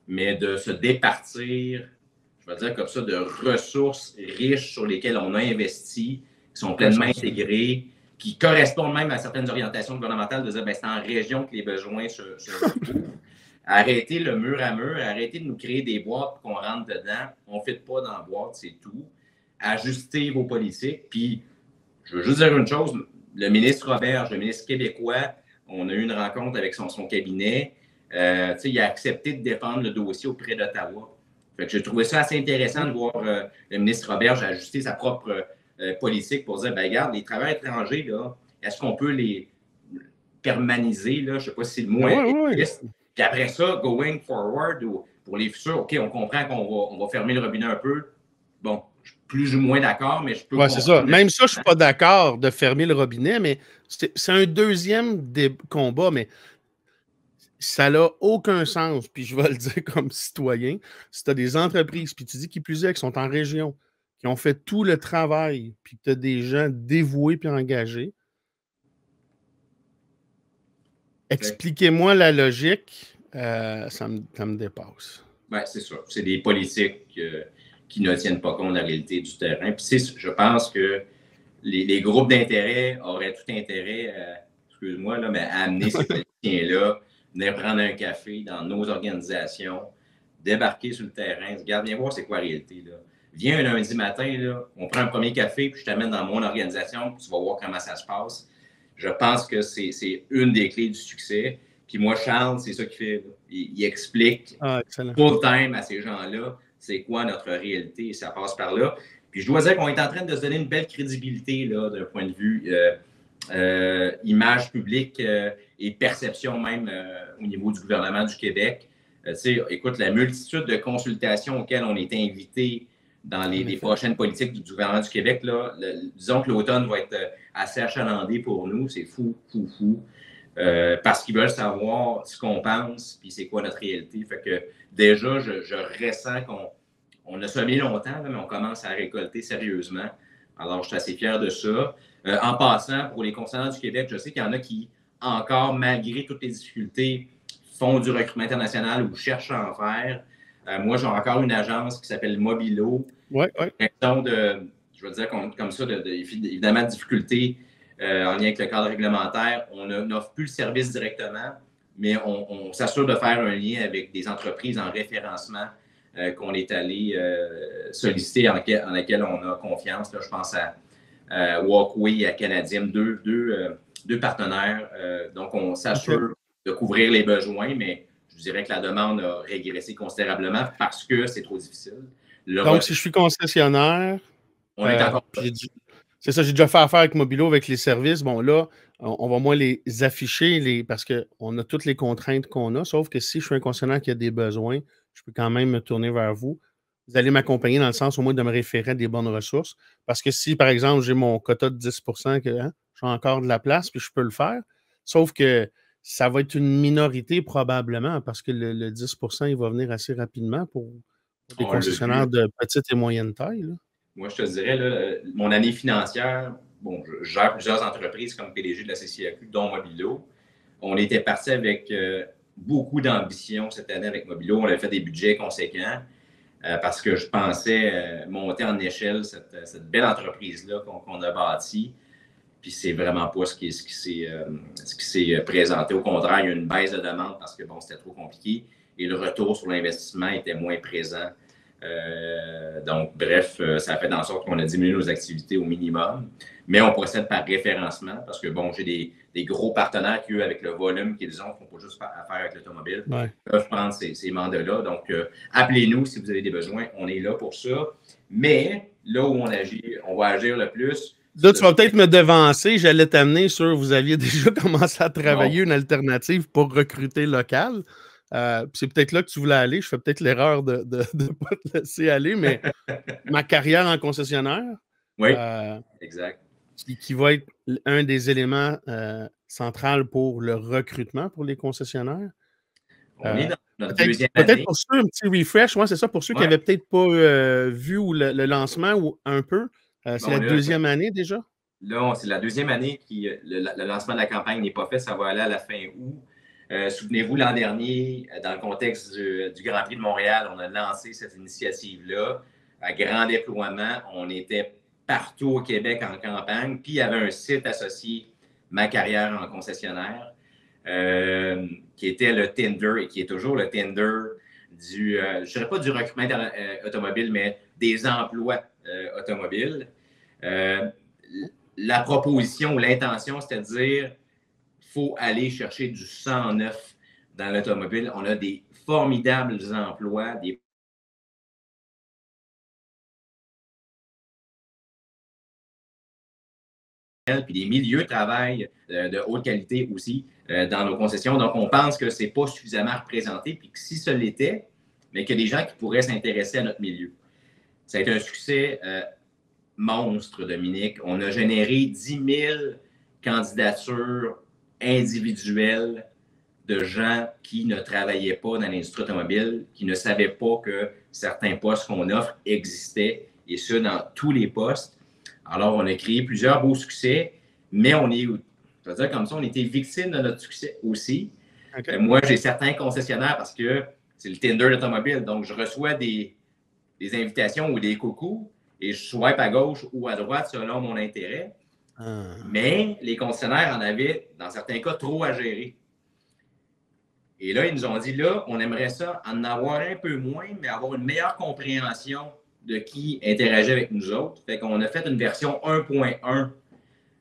mais de se départir, je vais dire comme ça, de ressources riches sur lesquelles on a investi, qui sont pleinement intégrées, qui correspondent même à certaines orientations gouvernementales, de dire ben, c'est en région que les besoins se retrouvent. Arrêtez le mur à mur, arrêtez de nous créer des boîtes pour qu'on rentre dedans. On ne fit pas dans la boîte, c'est tout. Ajustez vos politiques. Puis, je veux juste dire une chose, le ministre Roberge, le ministre québécois, on a eu une rencontre avec son cabinet. Il a accepté de défendre le dossier auprès d'Ottawa. Fait que j'ai trouvé ça assez intéressant de voir le ministre Roberge ajuster sa propre politique pour dire, ben regarde, les travailleurs étrangers, là, est-ce qu'on peut les permaniser, là? Je ne sais pas si c'est le mot existe. Puis après ça, going forward, pour les futurs, OK, on comprend qu'on va fermer le robinet un peu. Bon, je suis plus ou moins d'accord, mais je peux... Oui, c'est ça. Même ça, je ne suis pas d'accord de fermer le robinet, mais c'est un deuxième combat, mais ça n'a aucun sens, puis je vais le dire comme citoyen. Si tu as des entreprises, puis tu dis qui plus est, qui sont en région, qui ont fait tout le travail, puis que tu as des gens dévoués puis engagés, expliquez-moi la logique, ça me dépasse. Oui, c'est ça. C'est des politiques qui ne tiennent pas compte de la réalité du terrain. Puis je pense que les groupes d'intérêt auraient tout intérêt, excuse-moi, là, mais à amener ces politiciens-là, venir prendre un café dans nos organisations, débarquer sur le terrain, regarde, viens voir c'est quoi la réalité. Là. Viens un lundi matin, là, on prend un premier café, puis je t'amène dans mon organisation, puis tu vas voir comment ça se passe. Je pense que c'est une des clés du succès. Puis moi, Charles, c'est ça qu'il fait. Il explique full-time à ces gens-là c'est quoi notre réalité et ça passe par là. Puis je dois dire qu'on est en train de se donner une belle crédibilité là, d'un point de vue image publique et perception même au niveau du gouvernement du Québec. Tu sais, écoute, la multitude de consultations auxquelles on est invité dans les prochaines politiques du gouvernement du Québec, là, disons que l'automne va être assez achalandé pour nous. C'est fou, fou, fou. Parce qu'ils veulent savoir ce qu'on pense puis c'est quoi notre réalité. Fait que déjà, je ressens qu'on a semé longtemps, là, mais on commence à récolter sérieusement. Alors, je suis assez fier de ça. En passant, pour les concernants du Québec, je sais qu'il y en a qui, encore, malgré toutes les difficultés, font du recrutement international ou cherchent à en faire. Moi, j'ai encore une agence qui s'appelle Mobilo. Oui. Je veux dire comme ça, évidemment, de difficultés en lien avec le cadre réglementaire. On n'offre plus le service directement, mais on s'assure de faire un lien avec des entreprises en référencement qu'on est allé solliciter, en laquelle on a confiance. Là, je pense à Walkway et à Canadian, deux partenaires. Donc, on s'assure de couvrir les besoins, mais je dirais que la demande a régressé considérablement parce que c'est trop difficile. Donc, si je suis concessionnaire, on est encore c'est ça, j'ai déjà fait affaire avec Mobilo, avec les services. Bon, là, on va moins les afficher parce qu'on a toutes les contraintes qu'on a, sauf que si je suis un concessionnaire qui a des besoins, je peux quand même me tourner vers vous. Vous allez m'accompagner dans le sens au moins de me référer à des bonnes ressources. Parce que si, par exemple, j'ai mon quota de 10 que j'ai encore de la place, puis je peux le faire, sauf que ça va être une minorité probablement, parce que le 10 il va venir assez rapidement pour des concessionnaires de petite et moyenne taille. Là. Moi, je te dirais, là, mon année financière, bon, je gère plusieurs entreprises comme PDG de la CCAQ, dont Mobilo. On était parti avec beaucoup d'ambition cette année avec Mobilo. On avait fait des budgets conséquents parce que je pensais monter en échelle cette belle entreprise-là qu'on a bâtie. Puis c'est vraiment pas ce qui s'est présenté. Au contraire, il y a une baisse de demande parce que bon, c'était trop compliqué et le retour sur l'investissement était moins présent. Donc, bref, ça a fait en sorte qu'on a diminué nos activités au minimum. Mais on procède par référencement parce que, bon, j'ai des gros partenaires qui, eux, avec le volume qu'ils ont, font pas juste affaire avec l'automobile, peuvent prendre ces mandats-là. Donc, appelez-nous si vous avez des besoins. On est là pour ça. Mais là où on va agir le plus. Là, tu vas peut-être me devancer. J'allais t'amener sur vous aviez déjà commencé à travailler une alternative pour recruter local. C'est peut-être là que tu voulais aller. Je fais peut-être l'erreur de ne pas te laisser aller, mais ma carrière en concessionnaire, exact. Qui va être un des éléments centraux pour le recrutement pour les concessionnaires. On est dans notre deuxième année. Peut-être pour ceux, un petit refresh, c'est ça, pour ceux qui n'avaient peut-être pas vu le lancement ou un peu. C'est la deuxième année déjà? Là, c'est la deuxième année qui le lancement de la campagne n'est pas fait. Ça va aller à la fin août. Souvenez-vous, l'an dernier, dans le contexte du Grand Prix de Montréal, on a lancé cette initiative-là à grand déploiement. On était partout au Québec en campagne. Puis, il y avait un site associé, Ma carrière en concessionnaire, qui était le Tinder et qui est toujours le Tinder je ne dirais pas du recrutement automobile, mais des emplois automobiles. La proposition ou l'intention, c'est-à-dire faut aller chercher du 109 dans l'automobile. On a des formidables emplois, puis des milieux de travail de haute qualité aussi dans nos concessions. Donc, on pense que ce n'est pas suffisamment représenté, puis que si ce l'était, mais qu'il y a des gens qui pourraient s'intéresser à notre milieu. Ça a été un succès monstre, Dominique. On a généré 10 000 candidatures individuelles de gens qui ne travaillaient pas dans l'industrie automobile, qui ne savaient pas que certains postes qu'on offre existaient, et ce, dans tous les postes. Alors, on a créé plusieurs beaux succès, mais on était victime de notre succès aussi. Okay. Moi, j'ai certains concessionnaires parce que c'est le Tinder d'automobile, donc je reçois des invitations ou des coucous et je swipe à gauche ou à droite selon mon intérêt. Mais les concessionnaires en avaient, dans certains cas, trop à gérer. Et là, ils nous ont dit, là, on aimerait ça en avoir un peu moins, mais avoir une meilleure compréhension de qui interagit avec nous autres. Fait qu'on a fait une version 1.1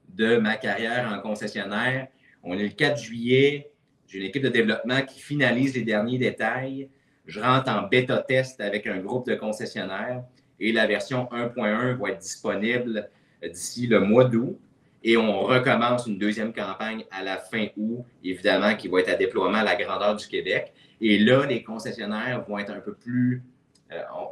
de Ma carrière en concessionnaire. On est le 4 juillet. J'ai une équipe de développement qui finalise les derniers détails. Je rentre en bêta-test avec un groupe de concessionnaires et la version 1.1 va être disponible d'ici le mois d'août. Et on recommence une deuxième campagne à la fin août, évidemment, qui va être à déploiement à la grandeur du Québec. Et là, les concessionnaires vont être un peu plus,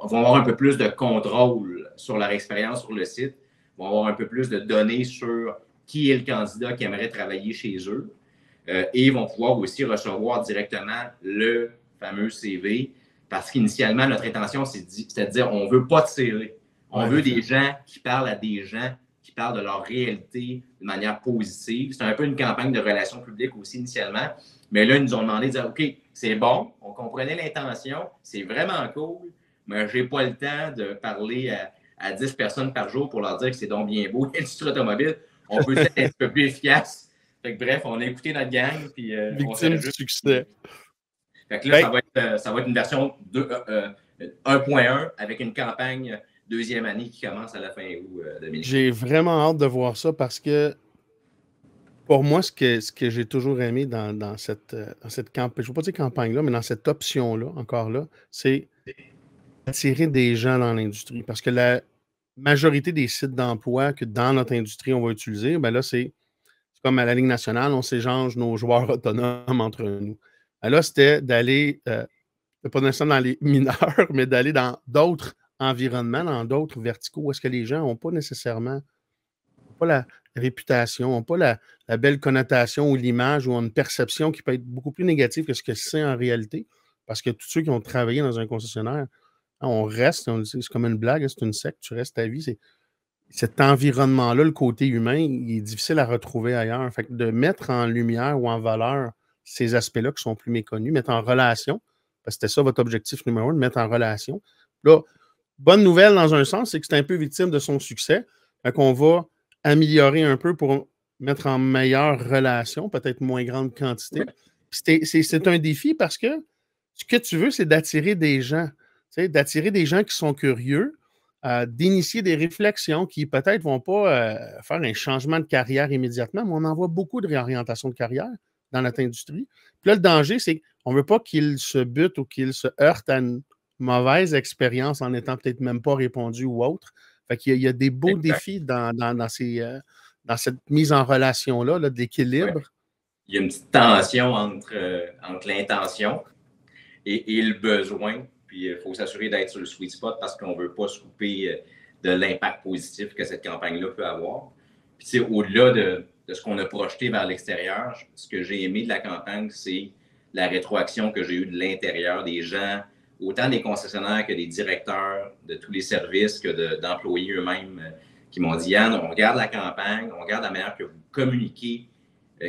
vont avoir un peu plus de contrôle sur leur expérience sur le site, vont avoir un peu plus de données sur qui est le candidat qui aimerait travailler chez eux. Et vont pouvoir aussi recevoir directement le fameux CV, parce qu'initialement, notre intention, c'est de dire on ne veut pas tirer. On veut des gens qui parlent à des gens, qui parlent de leur réalité de manière positive. C'est un peu une campagne de relations publiques aussi initialement. Mais là, ils nous ont demandé de dire OK, c'est bon, on comprenait l'intention, c'est vraiment cool, mais je n'ai pas le temps de parler à 10 personnes par jour pour leur dire que c'est donc bien beau l'industrie automobile. On peut être un peu plus efficace. Fait que, bref, on a écouté notre gang. Puis, victime du succès. Fait que là, ça va être une version 1.1 avec une campagne deuxième année qui commence à la fin août 2020. J'ai vraiment hâte de voir ça parce que pour moi, ce que j'ai toujours aimé dans cette campagne, je ne veux pas dire campagne-là, mais dans cette option-là, encore là, c'est attirer des gens dans l'industrie. Parce que la majorité des sites d'emploi que dans notre industrie, on va utiliser, ben là, c'est comme à la Ligue nationale, on s'échange nos joueurs autonomes entre nous. Là, c'était d'aller, pas nécessairement dans les mineurs, mais d'aller dans d'autres environnements, dans d'autres verticaux, où est-ce que les gens n'ont pas nécessairement pas la réputation, n'ont pas la belle connotation ou l'image ou une perception qui peut être beaucoup plus négative que ce que c'est en réalité. Parce que tous ceux qui ont travaillé dans un concessionnaire, on reste, c'est comme une blague, c'est une secte, tu restes ta vie. Cet environnement-là, le côté humain, il est difficile à retrouver ailleurs. Fait que de mettre en lumière ou en valeur ces aspects-là qui sont plus méconnus, mettre en relation, parce que c'était ça votre objectif numéro 1, de mettre en relation. Là, bonne nouvelle dans un sens, c'est que c'est un peu victime de son succès. Fait qu'on va améliorer un peu pour mettre en meilleure relation, peut-être moins grande quantité. C'est un défi parce que ce que tu veux, c'est d'attirer des gens. D'attirer des gens qui sont curieux, d'initier des réflexions qui peut-être ne vont pas faire un changement de carrière immédiatement, mais on en voit beaucoup de réorientation de carrière dans notre industrie. Puis là, le danger, c'est qu'on ne veut pas qu'ils se butent ou qu'ils se heurtent à une mauvaise expérience en n'étant peut-être même pas répondu ou autre. Fait qu'il y a des beaux défis dans cette mise en relation-là, de l'équilibre. Ouais. Il y a une petite tension entre l'intention et le besoin. Puis il faut s'assurer d'être sur le sweet spot parce qu'on ne veut pas se couper de l'impact positif que cette campagne-là peut avoir. Puis au-delà de ce qu'on a projeté vers l'extérieur, ce que j'ai aimé de la campagne, c'est la rétroaction que j'ai eue de l'intérieur des gens, autant des concessionnaires que des directeurs de tous les services que d'employés eux-mêmes qui m'ont dit « Yann, on regarde la campagne, on regarde la manière que vous communiquez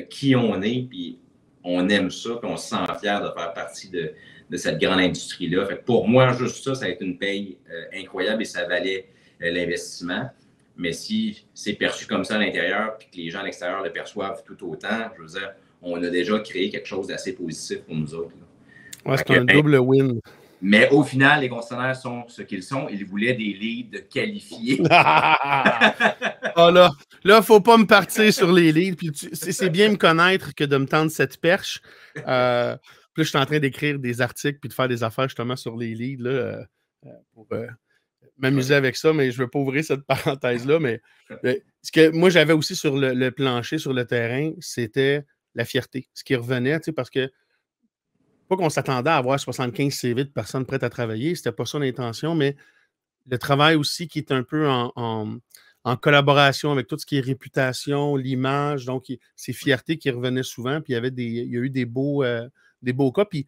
qui on est, puis on aime ça, puis on se sent fier de faire partie de cette grande industrie-là. » Fait que pour moi, juste ça a été une paye incroyable et ça valait l'investissement. Mais si c'est perçu comme ça à l'intérieur puis que les gens à l'extérieur le perçoivent tout autant, je veux dire, on a déjà créé quelque chose d'assez positif pour nous autres. Ouais, c'est un double win. Mais au final, les concessionnaires sont ce qu'ils sont. Ils voulaient des leads qualifiés. Oh là, il ne faut pas me partir sur les leads. C'est bien me connaître que de me tendre cette perche. Puis là, je suis en train d'écrire des articles puis de faire des affaires justement sur les leads là, pour m'amuser avec ça, mais je ne veux pas ouvrir cette parenthèse-là. Mais ce que moi, j'avais aussi sur le plancher, sur le terrain, c'était la fierté. Ce qui revenait, parce que pas qu'on s'attendait à avoir 75 CV de personnes prêtes à travailler, c'était pas ça l'intention, mais le travail aussi qui est un peu en collaboration avec tout ce qui est réputation, l'image, donc ces fiertés qui revenaient souvent, puis il y a eu des beaux cas. Puis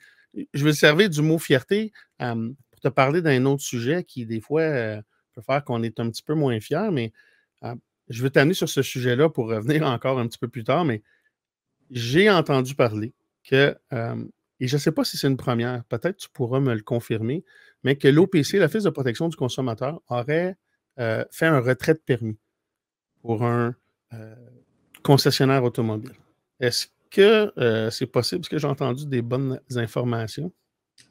je vais servir du mot fierté pour te parler d'un autre sujet qui, des fois, peut faire qu'on est un petit peu moins fier, mais je veux t'amener sur ce sujet-là pour revenir encore un petit peu plus tard, mais j'ai entendu parler que et je ne sais pas si c'est une première, peut-être tu pourras me le confirmer, mais que l'OPC, l'Office de protection du consommateur, aurait fait un retrait de permis pour un concessionnaire automobile. Est-ce que c'est possible? Est-ce que j'ai entendu des bonnes informations?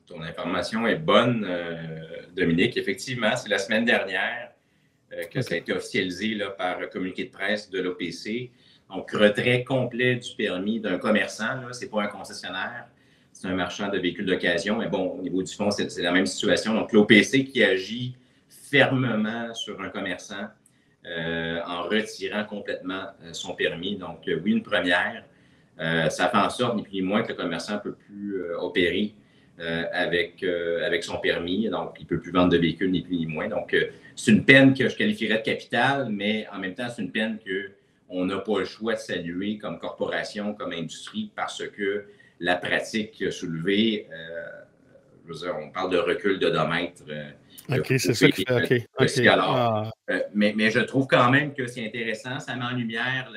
Ton information est bonne, Dominique. Effectivement, c'est la semaine dernière que ça a été officialisé là, par communiqué de presse de l'OPC. Donc, retrait complet du permis d'un commerçant. Ce n'est pas un concessionnaire. C'est un marchand de véhicules d'occasion. Mais bon, au niveau du fond, c'est la même situation. Donc, l'OPC qui agit fermement sur un commerçant en retirant complètement son permis. Donc, oui, une première. Ça fait en sorte, ni plus ni moins, que le commerçant ne peut plus opérer avec son permis. Donc, il ne peut plus vendre de véhicules, ni plus ni moins. Donc, c'est une peine que je qualifierais de capitale, mais en même temps, c'est une peine qu'on n'a pas le choix de saluer comme corporation, comme industrie, parce que la pratique soulevée, je veux dire, on parle de recul d'odomètre. OK, c'est ça qui fait. OK. Alors, mais je trouve quand même que c'est intéressant. Ça met en lumière,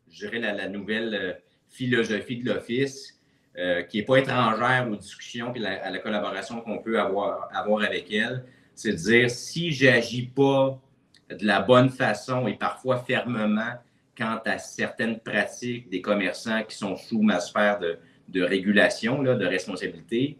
je dirais, la nouvelle philosophie de l'Office, qui n'est pas étrangère aux discussions et à la collaboration qu'on peut avoir avec elle. C'est de dire, si je n'agis pas de la bonne façon et parfois fermement quant à certaines pratiques des commerçants qui sont sous ma sphère de régulation, là, de responsabilité,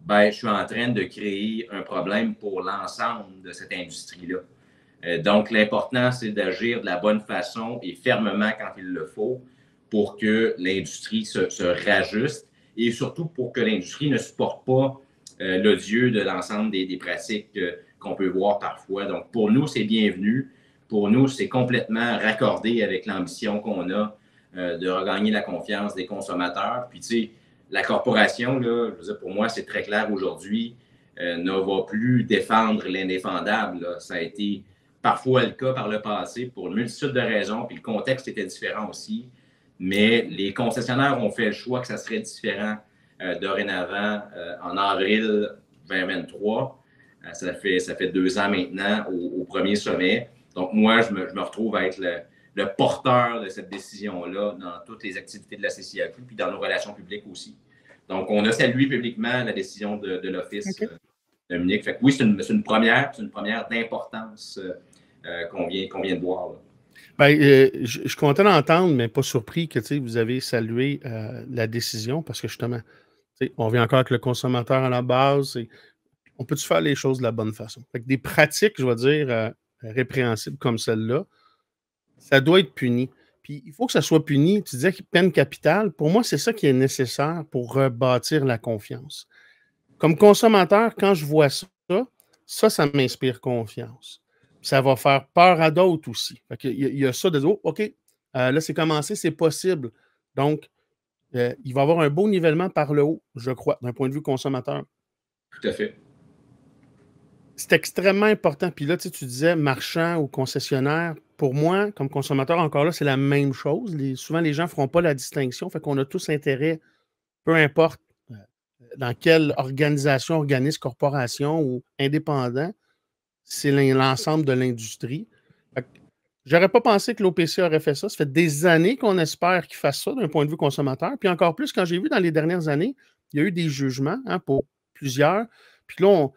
ben, je suis en train de créer un problème pour l'ensemble de cette industrie-là. Donc, l'important, c'est d'agir de la bonne façon et fermement quand il le faut pour que l'industrie se rajuste et surtout pour que l'industrie ne supporte pas l'odieux de l'ensemble des pratiques qu'on peut voir parfois. Donc, pour nous, c'est bienvenu. Pour nous, c'est complètement raccordé avec l'ambition qu'on a de regagner la confiance des consommateurs. Puis, tu sais, la corporation, là, je veux dire, pour moi, c'est très clair aujourd'hui, ne va plus défendre l'indéfendable. Là. Ça a été parfois le cas par le passé pour une multitude de raisons, puis le contexte était différent aussi. Mais les concessionnaires ont fait le choix que ça serait différent dorénavant en avril 2023. Ça fait 2 ans maintenant au premier sommet. Donc, moi, je me retrouve à être le porteur de cette décision-là dans toutes les activités de la CCAQ, puis dans nos relations publiques aussi. Donc, on a salué publiquement la décision de l'Office, Dominique. Fait que oui, c'est une première d'importance qu'on vient de voir. Là. Bien, je suis content d'entendre, mais pas surpris que vous avez salué la décision parce que justement, on vient encore avec le consommateur à la base. On peut-tu faire les choses de la bonne façon? Fait que des pratiques, je vais dire, répréhensibles comme celle-là, ça doit être puni. Puis il faut que ça soit puni. Tu disais peine capitale. Pour moi, c'est ça qui est nécessaire pour rebâtir la confiance. Comme consommateur, quand je vois ça m'inspire confiance. Ça va faire peur à d'autres aussi. Il y a ça de dire, oh, OK, là, c'est commencé, c'est possible. Donc, il va y avoir un beau nivellement par le haut, je crois, d'un point de vue consommateur. Tout à fait. C'est extrêmement important. Puis là, tu disais marchand ou concessionnaire. Pour moi, comme consommateur, encore là, c'est la même chose. Souvent, les gens ne feront pas la distinction. Fait qu'on a tous intérêt, peu importe dans quelle organisation, organisme, corporation ou indépendant, c'est l'ensemble de l'industrie. J'aurais pas pensé que l'OPC aurait fait ça. Ça fait des années qu'on espère qu'il fasse ça d'un point de vue consommateur. Puis encore plus, quand j'ai vu dans les dernières années, il y a eu des jugements pour plusieurs. Puis là,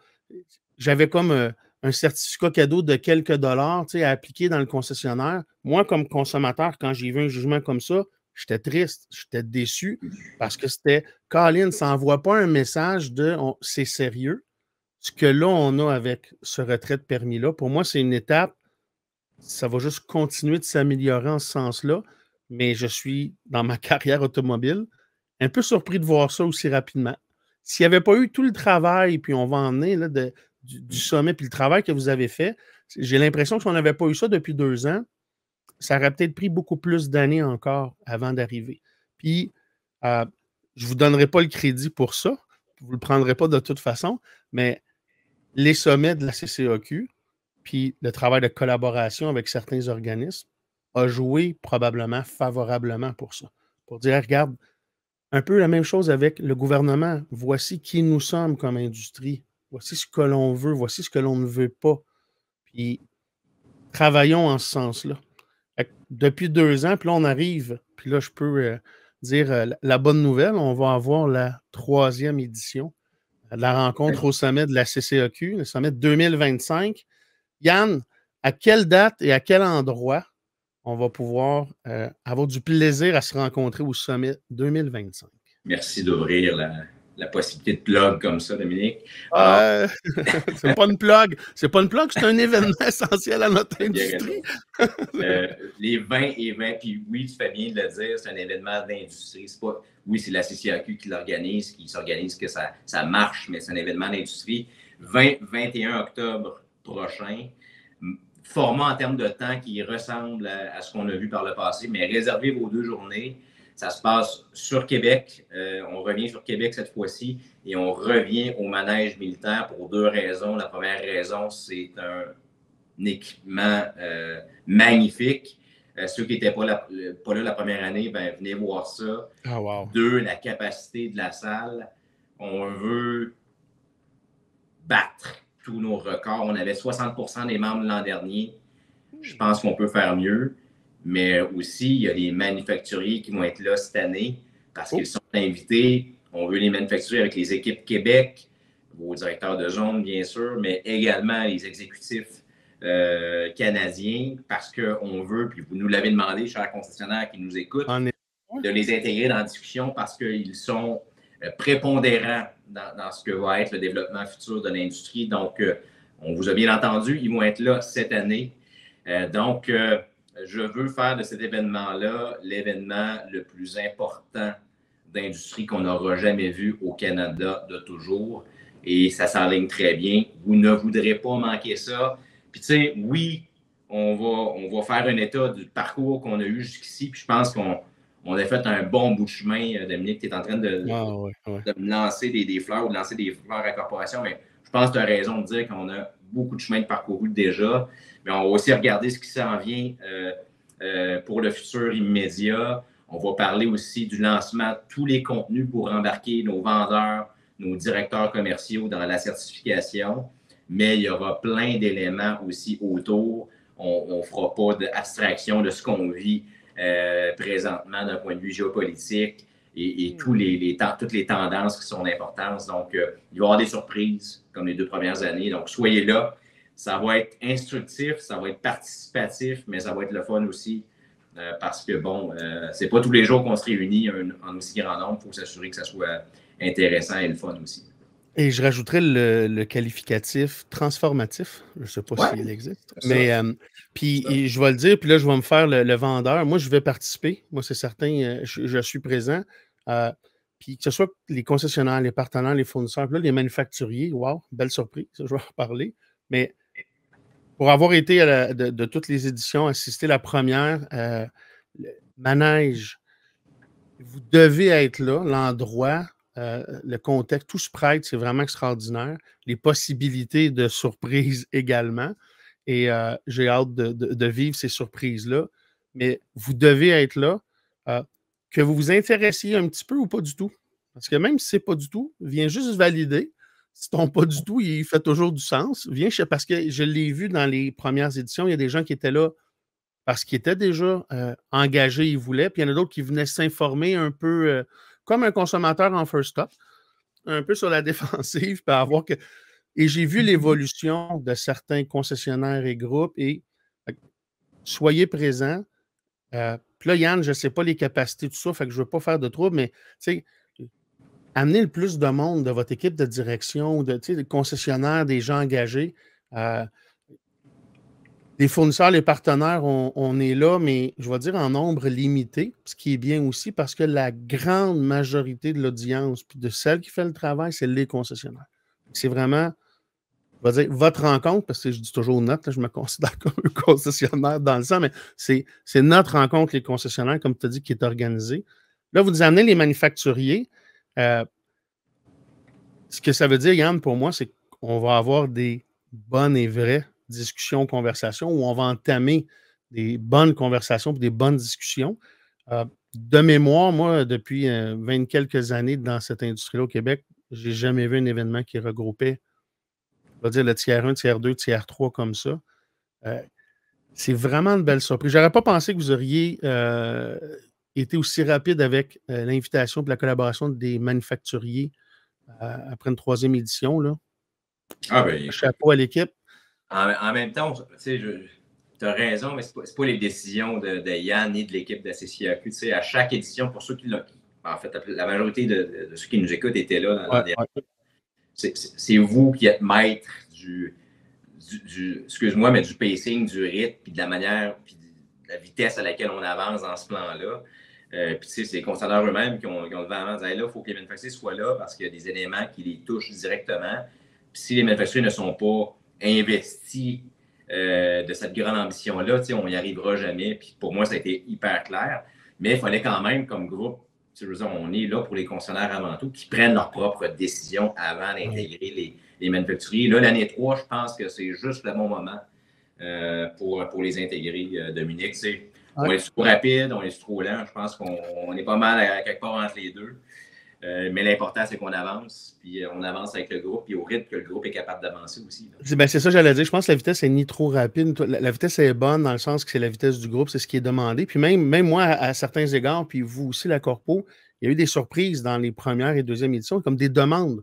j'avais comme un certificat cadeau de quelques dollars à appliquer dans le concessionnaire. Moi, comme consommateur, quand j'ai vu un jugement comme ça, j'étais triste, j'étais déçu parce que c'était Colin, ça n'envoie pas un message de c'est sérieux. Ce que là, on a avec ce retrait de permis-là, pour moi, c'est une étape. Ça va juste continuer de s'améliorer en ce sens-là. Mais je suis, dans ma carrière automobile, un peu surpris de voir ça aussi rapidement. S'il n'y avait pas eu tout le travail, puis on va en venir là, du sommet, puis le travail que vous avez fait, j'ai l'impression que si on n'avait pas eu ça depuis 2 ans, ça aurait peut-être pris beaucoup plus d'années encore avant d'arriver. Puis, je ne vous donnerai pas le crédit pour ça. Vous ne le prendrez pas de toute façon, mais les sommets de la CCAQ, puis le travail de collaboration avec certains organismes, a joué probablement favorablement pour ça. Pour dire, regarde, un peu la même chose avec le gouvernement. Voici qui nous sommes comme industrie. Voici ce que l'on veut. Voici ce que l'on ne veut pas. Puis, travaillons en ce sens-là. Depuis 2 ans, puis là, on arrive, puis là, je peux dire la bonne nouvelle, on va avoir la 3e édition de la rencontre au sommet de la CCAQ, le sommet 2025. Yann, à quelle date et à quel endroit on va pouvoir avoir du plaisir à se rencontrer au sommet 2025? Merci d'ouvrir la possibilité de plug comme ça, Dominique. C'est pas une plug. C'est pas une plug, c'est un événement essentiel à notre industrie. Les 20 et 20, puis oui, tu fais bien de le dire, c'est un événement d'industrie. Oui, c'est la CCAQ qui l'organise, qui s'organise que ça marche, mais c'est un événement d'industrie. 20-21 octobre prochain. format en termes de temps qui ressemble à ce qu'on a vu par le passé, mais réservez vos 2 journées. Ça se passe sur Québec. On revient sur Québec cette fois-ci et on revient au manège militaire pour 2 raisons. La première raison, c'est un équipement magnifique. Ceux qui n'étaient pas là la première année, ben, venez voir ça. Ah, wow. 2, la capacité de la salle. On veut battre tous nos records. On avait 60% des membres l'an dernier. Je pense qu'on peut faire mieux. Mais aussi, il y a les manufacturiers qui vont être là cette année parce qu'ils sont invités. On veut les manufacturiers avec les équipes Québec, vos directeurs de zone, bien sûr, mais également les exécutifs canadiens parce qu'on veut, puis vous nous l'avez demandé, chers concessionnaires qui nous écoutent, de les intégrer dans la discussion parce qu'ils sont prépondérants dans ce que va être le développement futur de l'industrie. Donc, on vous a bien entendu, ils vont être là cette année. Donc, je veux faire de cet événement-là l'événement le plus important d'industrie qu'on n'aura jamais vu au Canada de toujours. Et ça s'enligne très bien. Vous ne voudrez pas manquer ça. Puis, tu sais, oui, on va faire un état du parcours qu'on a eu jusqu'ici. Puis, je pense qu'on a fait un bon bout de chemin. Dominique, tu es en train de me lancer des fleurs ou de lancer des fleurs à corporation. Mais je pense que tu as raison de dire qu'on a beaucoup de chemin de parcouru déjà. Mais on va aussi regarder ce qui s'en vient pour le futur immédiat. On va parler aussi du lancement de tous les contenus pour embarquer nos vendeurs, nos directeurs commerciaux dans la certification. Mais il y aura plein d'éléments aussi autour. On ne fera pas d'abstraction de ce qu'on vit présentement d'un point de vue géopolitique et toutes les tendances qui sont d'importance. Donc, il va y avoir des surprises comme les 2 premières années. Donc, soyez là. Ça va être instructif, ça va être participatif, mais ça va être le fun aussi parce que, bon, c'est pas tous les jours qu'on se réunit en aussi grand nombre. Il faut s'assurer que ça soit intéressant et le fun aussi. Et je rajouterais le qualificatif transformatif. Je ne sais pas s'il existe. Mais puis je vais le dire, puis là, je vais me faire le vendeur. Moi, je vais participer. Moi, c'est certain, je suis présent. Puis que ce soit les concessionnaires, les partenaires, les fournisseurs, puis là, les manufacturiers, wow, belle surprise, je vais en reparler. Mais pour avoir été de toutes les éditions, assister la première, le manège, vous devez être là, l'endroit, le contexte, tout se prête, c'est vraiment extraordinaire. Les possibilités de surprises également. Et j'ai hâte de vivre ces surprises-là. Mais vous devez être là. Que vous vous intéressiez un petit peu ou pas du tout. Parce que même si ce n'est pas du tout, viens juste valider. Si ton pas du tout, il fait toujours du sens. Viens, parce que je l'ai vu dans les premières éditions, il y a des gens qui étaient là parce qu'ils étaient déjà engagés, ils voulaient. Puis il y en a d'autres qui venaient s'informer un peu comme un consommateur en first stop, un peu sur la défensive, puis avoir que. Et j'ai vu l'évolution de certains concessionnaires et groupes et soyez présents. Puis là, Yann, je ne sais pas les capacités, tout ça, fait que je ne veux pas faire de trouble, mais amenez le plus de monde de votre équipe de direction, des concessionnaires, des gens engagés. Les fournisseurs, les partenaires, on est là, mais je vais dire en nombre limité, ce qui est bien aussi parce que la grande majorité de l'audience puis de celle qui fait le travail, c'est les concessionnaires. C'est vraiment, je vais dire, votre rencontre, parce que je dis toujours notre, là, je me considère comme un concessionnaire dans le sang, mais c'est notre rencontre, les concessionnaires, comme tu as dit, qui est organisée. Là, vous amenez les manufacturiers. Ce que ça veut dire, Yann, pour moi, c'est qu'on va avoir des bonnes et vraies discussions, conversations, où on va entamer des bonnes conversations et des bonnes discussions. De mémoire, moi, depuis 20 quelques années dans cette industrie-là au Québec, je n'ai jamais vu un événement qui regroupait, on va dire, le tiers 1, tiers 2, tiers 3 comme ça. C'est vraiment une belle surprise. Je n'aurais pas pensé que vous auriez été aussi rapide avec l'invitation et la collaboration des manufacturiers après une 3e édition. Là. Chapeau à l'équipe. En même temps, tu as raison, mais ce n'est pas les décisions de Yann ni de l'équipe de la CCAQ. À chaque édition, pour ceux qui l'ont. En fait, la majorité de ceux qui nous écoutent étaient là dans c'est vous qui êtes maître du excuse-moi, mais du pacing, du rythme, puis de la manière, puis de la vitesse à laquelle on avance dans ce plan-là. Puis, c'est les concessionnaires eux-mêmes qui ont le vent avant de dire, là, il faut que les manufacturiers soient là parce qu'il y a des éléments qui les touchent directement. Puis, si les manufacturiers ne sont pas investis de cette grande ambition-là, on n'y arrivera jamais. Puis pour moi, ça a été hyper clair. Mais il fallait quand même, comme groupe, je veux dire, on est là pour les concessionnaires avant tout, qui prennent leurs propres décisions avant d'intégrer les manufacturiers. Là, l'année 3, je pense que c'est juste le bon moment pour les intégrer, Dominique. On est trop rapide, on est trop lent. Je pense qu'on est pas mal à quelque part entre les deux. Mais l'important, c'est qu'on avance, puis on avance avec le groupe, puis au rythme que le groupe est capable d'avancer aussi. C'est ça, j'allais dire. Je pense que la vitesse n'est ni trop rapide. La vitesse est bonne dans le sens que c'est la vitesse du groupe, c'est ce qui est demandé. Puis même moi, à certains égards, puis vous aussi, la Corpo, il y a eu des surprises dans les premières et deuxièmes éditions, comme des demandes.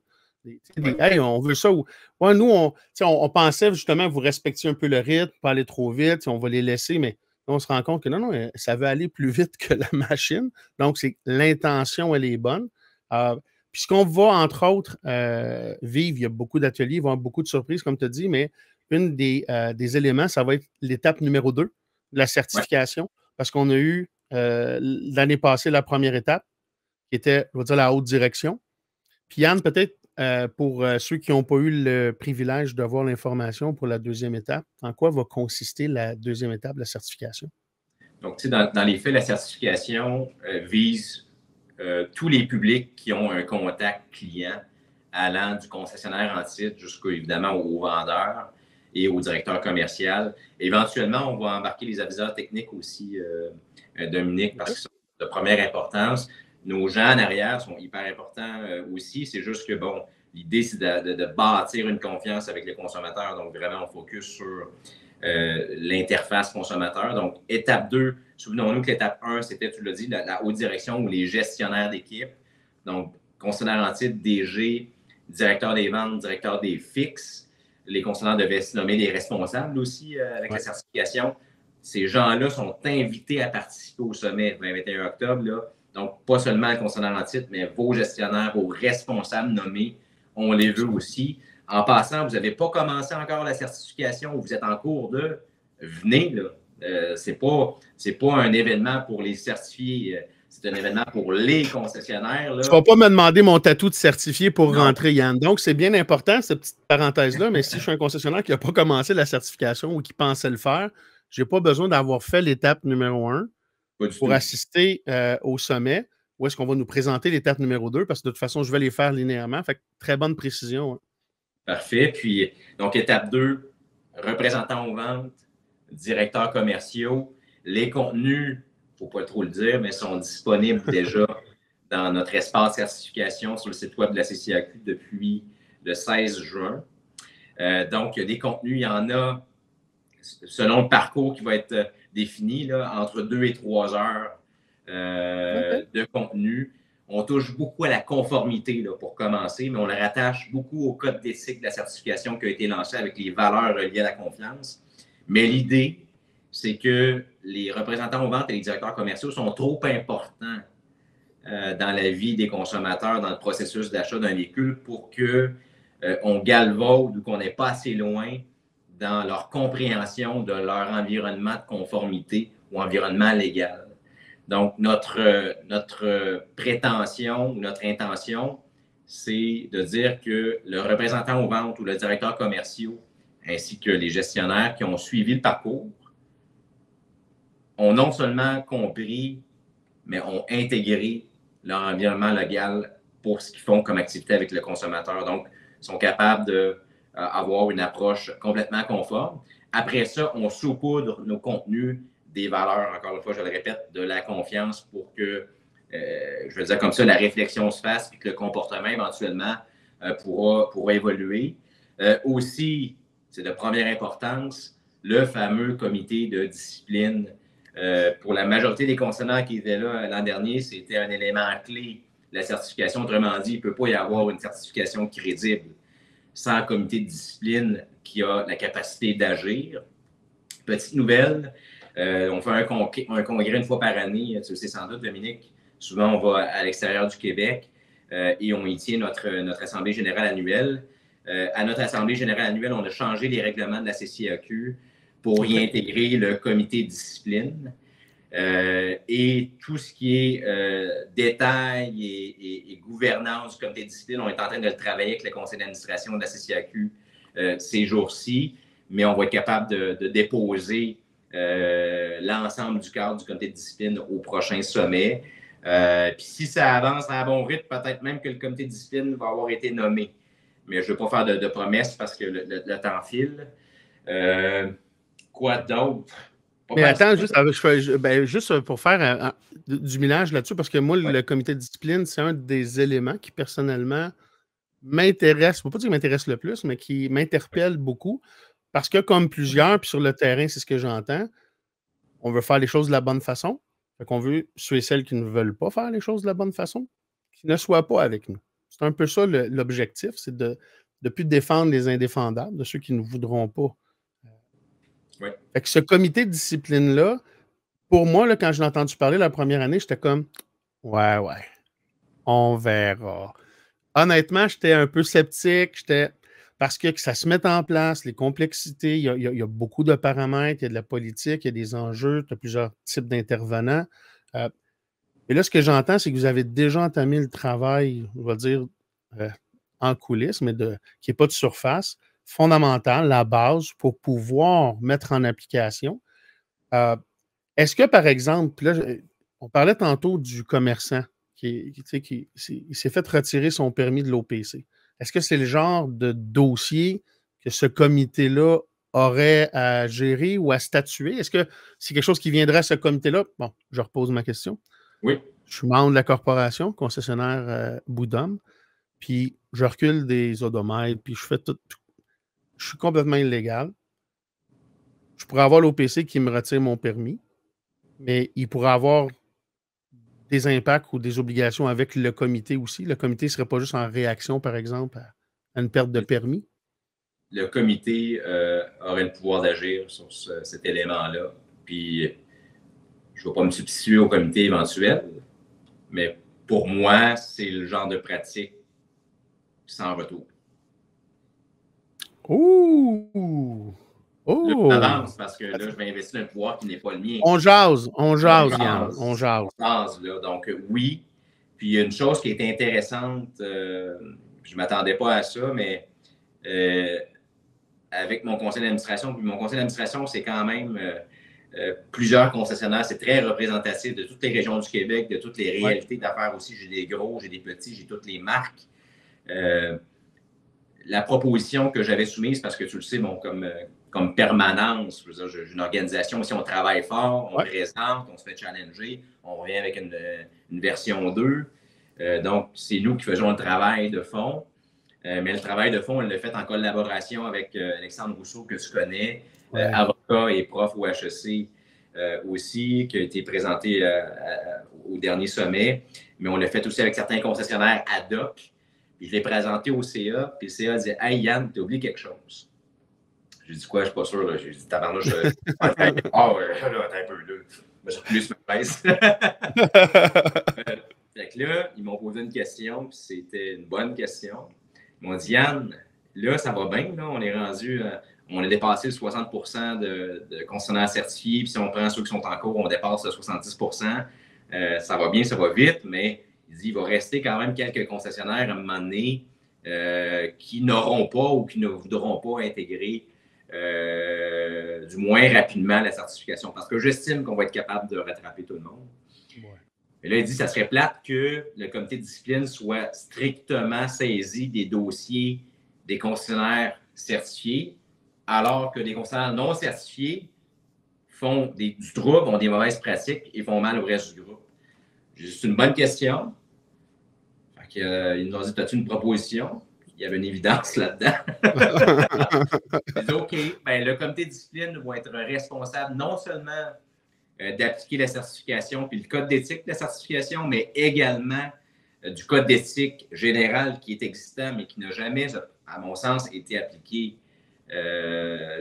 Hey, on veut ça. Ouais, nous, on pensait justement que vous respectiez un peu le rythme, pas aller trop vite, on va les laisser, mais on se rend compte que non, ça veut aller plus vite que la machine. Donc, l'intention, elle est bonne. Puis ce qu'on va, entre autres, vivre, il y a beaucoup d'ateliers, il va y avoir beaucoup de surprises, comme tu as dit, mais une des éléments, ça va être l'étape numéro 2, la certification, parce qu'on a eu l'année passée la première étape, qui était, je vais dire, la haute direction. Puis Yann, peut-être pour ceux qui n'ont pas eu le privilège d'avoir l'information pour la deuxième étape, en quoi va consister la deuxième étape, la certification? Donc, tu sais, dans les faits, la certification vise tous les publics qui ont un contact client allant du concessionnaire en titre jusqu'évidemment aux vendeurs et au directeur commercial. Éventuellement, on va embarquer les aviseurs techniques aussi, Dominique, parce que c'est de première importance. Nos gens en arrière sont hyper importants aussi. C'est juste que, bon, l'idée, c'est de bâtir une confiance avec les consommateurs. Donc, vraiment, on focus sur l'interface consommateur. Donc, étape 2, souvenons-nous que l'étape 1, c'était, tu l'as dit, la haute direction ou les gestionnaires d'équipe. Donc, concessionnaire en titre, DG, directeur des ventes, directeur des fixes. Les concessionnaires devaient se nommer des responsables aussi avec la certification. Ces gens-là sont invités à participer au sommet le 21 octobre. Là. Donc, pas seulement le concessionnaire en titre, mais vos gestionnaires, vos responsables nommés, on les veut aussi. En passant, vous n'avez pas commencé encore la certification ou vous êtes en cours de, venez, là. C'est pas un événement pour les certifiés, c'est un événement pour les concessionnaires. Là. Tu ne vas pas me demander mon tatou de certifié pour rentrer, Yann. Donc, c'est bien important, cette petite parenthèse-là, mais si je suis un concessionnaire qui n'a pas commencé la certification ou qui pensait le faire, je n'ai pas besoin d'avoir fait l'étape numéro 1 pour assister au sommet, où est-ce qu'on va nous présenter l'étape numéro 2, parce que de toute façon, je vais les faire linéairement. Fait que très bonne précision. Hein. Parfait. Puis, donc, étape 2, représentants aux ventes, directeurs commerciaux. Les contenus, il ne faut pas trop le dire, mais sont disponibles déjà dans notre espace certification sur le site web de la CCAQ depuis le 16 juin. Donc, il y a des contenus, il y en a selon le parcours qui va être défini, là, entre 2 et 3 heures de contenu. On touche beaucoup à la conformité là, pour commencer, mais on le rattache beaucoup au code d'éthique de la certification qui a été lancé avec les valeurs liées à la confiance. Mais l'idée, c'est que les représentants aux ventes et les directeurs commerciaux sont trop importants dans la vie des consommateurs, dans le processus d'achat d'un véhicule pour qu'on galvaude ou qu'on n'est pas assez loin dans leur compréhension de leur environnement de conformité ou environnement légal. Donc, notre prétention ou notre intention, c'est de dire que le représentant aux ventes ou le directeur commercial, ainsi que les gestionnaires qui ont suivi le parcours, ont non seulement compris, mais ont intégré leur environnement légal pour ce qu'ils font comme activité avec le consommateur. Donc, ils sont capables d'avoir une approche complètement conforme. Après ça, on saupoudre nos contenus des valeurs, encore une fois, je le répète, de la confiance pour que, je veux dire comme ça, la réflexion se fasse et que le comportement éventuellement pourra évoluer. Aussi, c'est de première importance, le fameux comité de discipline. Pour la majorité des concessionnaires qui étaient là l'an dernier, c'était un élément clé de la certification. Autrement dit, il ne peut pas y avoir une certification crédible sans un comité de discipline qui a la capacité d'agir. Petite nouvelle, on fait un congrès une fois par année, tu le sais sans doute, Dominique. Souvent, on va à l'extérieur du Québec et on y tient notre Assemblée générale annuelle. À notre Assemblée générale annuelle, on a changé les règlements de la CCAQ pour y intégrer le comité de discipline. Et tout ce qui est détail et gouvernance du comité de discipline, on est en train de le travailler avec le conseil d'administration de la CCAQ ces jours-ci. mais on va être capable de déposer l'ensemble du cadre du comité de discipline au prochain sommet. Puis si ça avance à un bon rythme, peut-être même que le comité de discipline va avoir été nommé. Mais je ne veux pas faire de promesses parce que le temps file. Quoi d'autre? Mais attends, juste pour faire du millage là-dessus, parce que moi, le comité de discipline, c'est un des éléments qui, personnellement, m'intéresse, je ne veux pas dire qu'il m'intéresse le plus, mais qui m'interpelle beaucoup. Parce que, comme plusieurs, puis sur le terrain, c'est ce que j'entends, on veut faire les choses de la bonne façon. Fait qu'on veut, ceux et celles qui ne veulent pas faire les choses de la bonne façon, qui ne soient pas avec nous. C'est un peu ça l'objectif, c'est de ne plus défendre les indéfendables, de ceux qui ne voudront pas. Oui. Fait que ce comité de discipline-là, pour moi, là, quand je l'ai entendu parler la première année, j'étais comme ouais, on verra. Honnêtement, j'étais un peu sceptique, parce que ça se met en place, les complexités, il y a beaucoup de paramètres, il y a de la politique, il y a des enjeux, tu as plusieurs types d'intervenants. Et là, ce que j'entends, c'est que vous avez déjà entamé le travail, on va dire, en coulisses, mais qui n'est pas de surface, fondamental, la base pour pouvoir mettre en application. Est-ce que, par exemple, là, on parlait tantôt du commerçant qui s'est fait retirer son permis de l'OPC. Est-ce que c'est le genre de dossier que ce comité-là aurait à gérer ou à statuer? Est-ce que c'est quelque chose qui viendrait à ce comité-là? Bon, je repose ma question. Oui. Je suis membre de la corporation, concessionnaire Boudom, puis je recule des odomètres, puis je fais tout. Je suis complètement illégal. Je pourrais avoir l'OPC qui me retire mon permis, mais il pourrait avoir des impacts ou des obligations avec le comité aussi. Le comité ne serait pas juste en réaction, par exemple, à une perte de permis. Le comité aurait le pouvoir d'agir sur cet élément-là. Puis, je ne vais pas me substituer au comité éventuel, mais pour moi, c'est le genre de pratique sans retour. Ouh! Là, j'avance parce que là, je vais investir un pouvoir qui n'est pas le mien. On jase, Yann. On jase. Là. Donc, oui. Puis, il y a une chose qui est intéressante, je ne m'attendais pas à ça, mais avec mon conseil d'administration, puis mon conseil d'administration, c'est quand même plusieurs concessionnaires. C'est très représentatif de toutes les régions du Québec, de toutes les réalités d'affaires aussi. J'ai des gros, j'ai des petits, j'ai toutes les marques. La proposition que j'avais soumise, parce que tu le sais, bon, comme permanence, je veux dire, j'ai une organisation, si on travaille fort, on présente, on se fait challenger, on revient avec une version 2. Donc, c'est nous qui faisons le travail de fond. Mais le travail de fond, on l'a fait en collaboration avec Alexandre Rousseau, que tu connais, avocat et prof au HEC aussi, qui a été présenté au dernier sommet. Mais on l'a fait aussi avec certains concessionnaires ad hoc. Puis je l'ai présenté au CA, puis le CA dit « Hey Yann, t'as oublié quelque chose. » J'ai dit quoi? Je suis pas sûr. J'ai dit tabarnouche. Attends un peu, là. Je suis plus me presse. Fait que là, ils m'ont posé une question, puis c'était une bonne question. Ils m'ont dit Yann, là, ça va bien, là, on est rendu, on a dépassé le 60% de concessionnaires certifiés, puis si on prend ceux qui sont en cours, on dépasse le 70%. Ça va bien, ça va vite, mais il va rester quand même quelques concessionnaires à un moment donné qui n'auront pas ou qui ne voudront pas intégrer du moins rapidement la certification. Parce que j'estime qu'on va être capable de rattraper tout le monde. Ouais. Et là, il dit que ça serait plate que le comité de discipline soit strictement saisi des dossiers des concessionnaires certifiés, alors que des concessionnaires non certifiés font du trouble, ont des mauvaises pratiques et font mal au reste du groupe. C'est une bonne question. Ils nous ont dit, as-tu une proposition? Il y avait une évidence là-dedans. J'ai dit, OK, ben, le comité de discipline va être responsable non seulement d'appliquer la certification puis le code d'éthique de la certification, mais également du code d'éthique général qui est existant, mais qui n'a jamais, à mon sens, été appliqué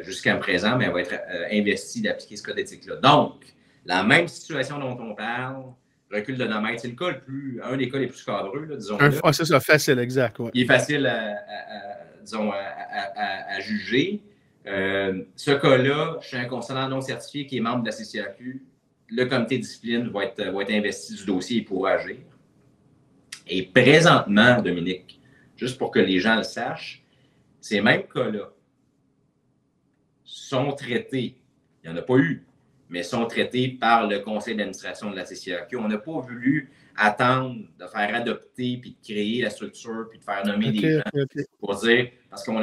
jusqu'à présent, mais elle va être investie d'appliquer ce code d'éthique-là. Donc, la même situation dont on parle, recul de nomètre, c'est un des cas les plus scabreux, disons-le. C'est ça, facile, exact. Ouais. Il est facile à juger. Ce cas-là, je suis un concessionnaire non certifié qui est membre de la CCAQ. Le comité de discipline va être investi du dossier et pourra agir. Et présentement, Dominique, juste pour que les gens le sachent, ces mêmes cas-là sont traités. Il n'y en a pas eu, mais sont traités par le conseil d'administration de la CCAQ. On n'a pas voulu attendre de faire adopter, puis de créer la structure, puis de faire nommer des gens pour dire, parce qu'on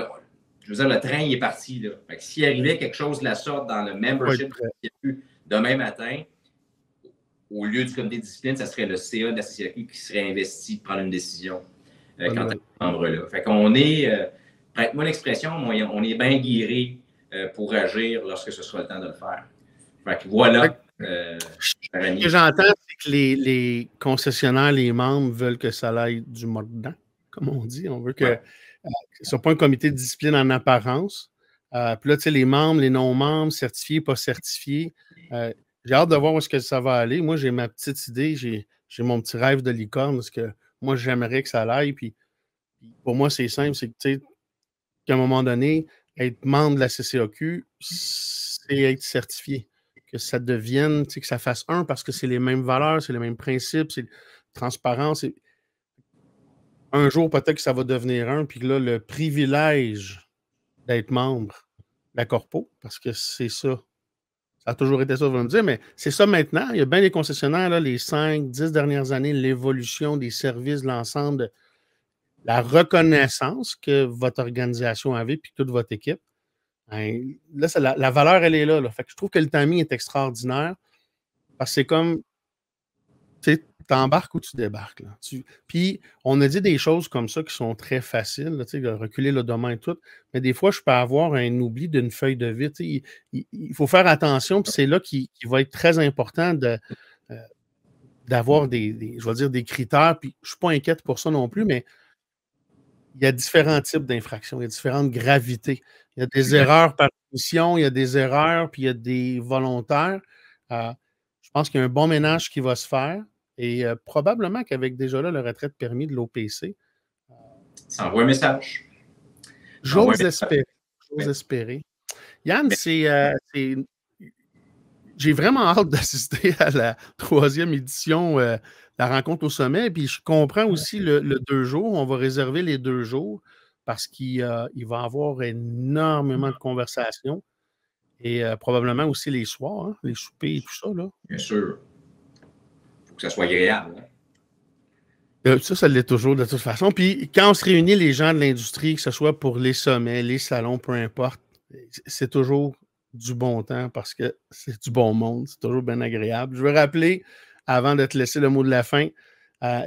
je veux dire, le train il est parti. Là. Fait que s'il arrivait quelque chose de la sorte dans le membership de la CCAQ demain matin, au lieu du comité de discipline, ça serait le CA de la CCAQ qui serait investi de prendre une décision quant à ces membres-là. Fait qu'on est, prête-moi l'expression, on est bien guéri pour agir lorsque ce sera le temps de le faire. Fait que voilà. Ce que j'entends, c'est que les concessionnaires, les membres veulent que ça aille du mordant, comme on dit. On veut que ce ne soit pas un comité de discipline en apparence. Puis là, tu sais, les membres, les non-membres, certifiés, pas certifiés. J'ai hâte de voir où est-ce que ça va aller. Moi, j'ai ma petite idée, j'ai mon petit rêve de licorne, parce que moi, j'aimerais que ça aille. Puis pour moi, c'est simple, c'est que, tu sais, qu'à un moment donné, être membre de la CCAQ, c'est être certifié. Que ça devienne, tu sais, que ça fasse un, parce que c'est les mêmes valeurs, c'est les mêmes principes, c'est transparence. Un jour, peut-être que ça va devenir un, puis là, le privilège d'être membre de la Corpo, parce que c'est ça. Ça a toujours été ça, vous me dire, mais c'est ça maintenant. Il y a bien des concessionnaires, là, les 5, 10 dernières années, l'évolution des services, l'ensemble de la reconnaissance que votre organisation avait, puis toute votre équipe. Hein, là, la valeur, elle est là, là. Fait que je trouve que le timing est extraordinaire, parce que c'est comme, tu sais, t'embarques ou tu débarques. Là. Puis, on a dit des choses comme ça qui sont très faciles, là, de reculer le domaine et tout, mais des fois, je peux avoir un oubli d'une feuille de vie. Il faut faire attention, puis c'est là qu'il va être très important d'avoir je vais dire, des critères, puis je ne suis pas inquiète pour ça non plus, mais il y a différents types d'infractions, il y a différentes gravités. Il y a des erreurs par mission, il y a des erreurs, puis il y a des volontaires. Je pense qu'il y a un bon ménage qui va se faire. Et probablement qu'avec déjà là le retrait de permis de l'OPC. Ça envoie un message. J'ose espérer. Yann, j'ai vraiment hâte d'assister à la 3e édition de la rencontre au sommet. Puis je comprends aussi le 2 jours. On va réserver les 2 jours parce qu'il va y avoir énormément de conversations. Et probablement aussi les soirs, hein, les soupers et tout ça. Là. Bien sûr. Que ça soit agréable. Hein? Ça l'est toujours de toute façon. Puis quand on se réunit, les gens de l'industrie, que ce soit pour les sommets, les salons, peu importe, c'est toujours du bon temps parce que c'est du bon monde. C'est toujours bien agréable. Je veux rappeler, avant de te laisser le mot de la fin,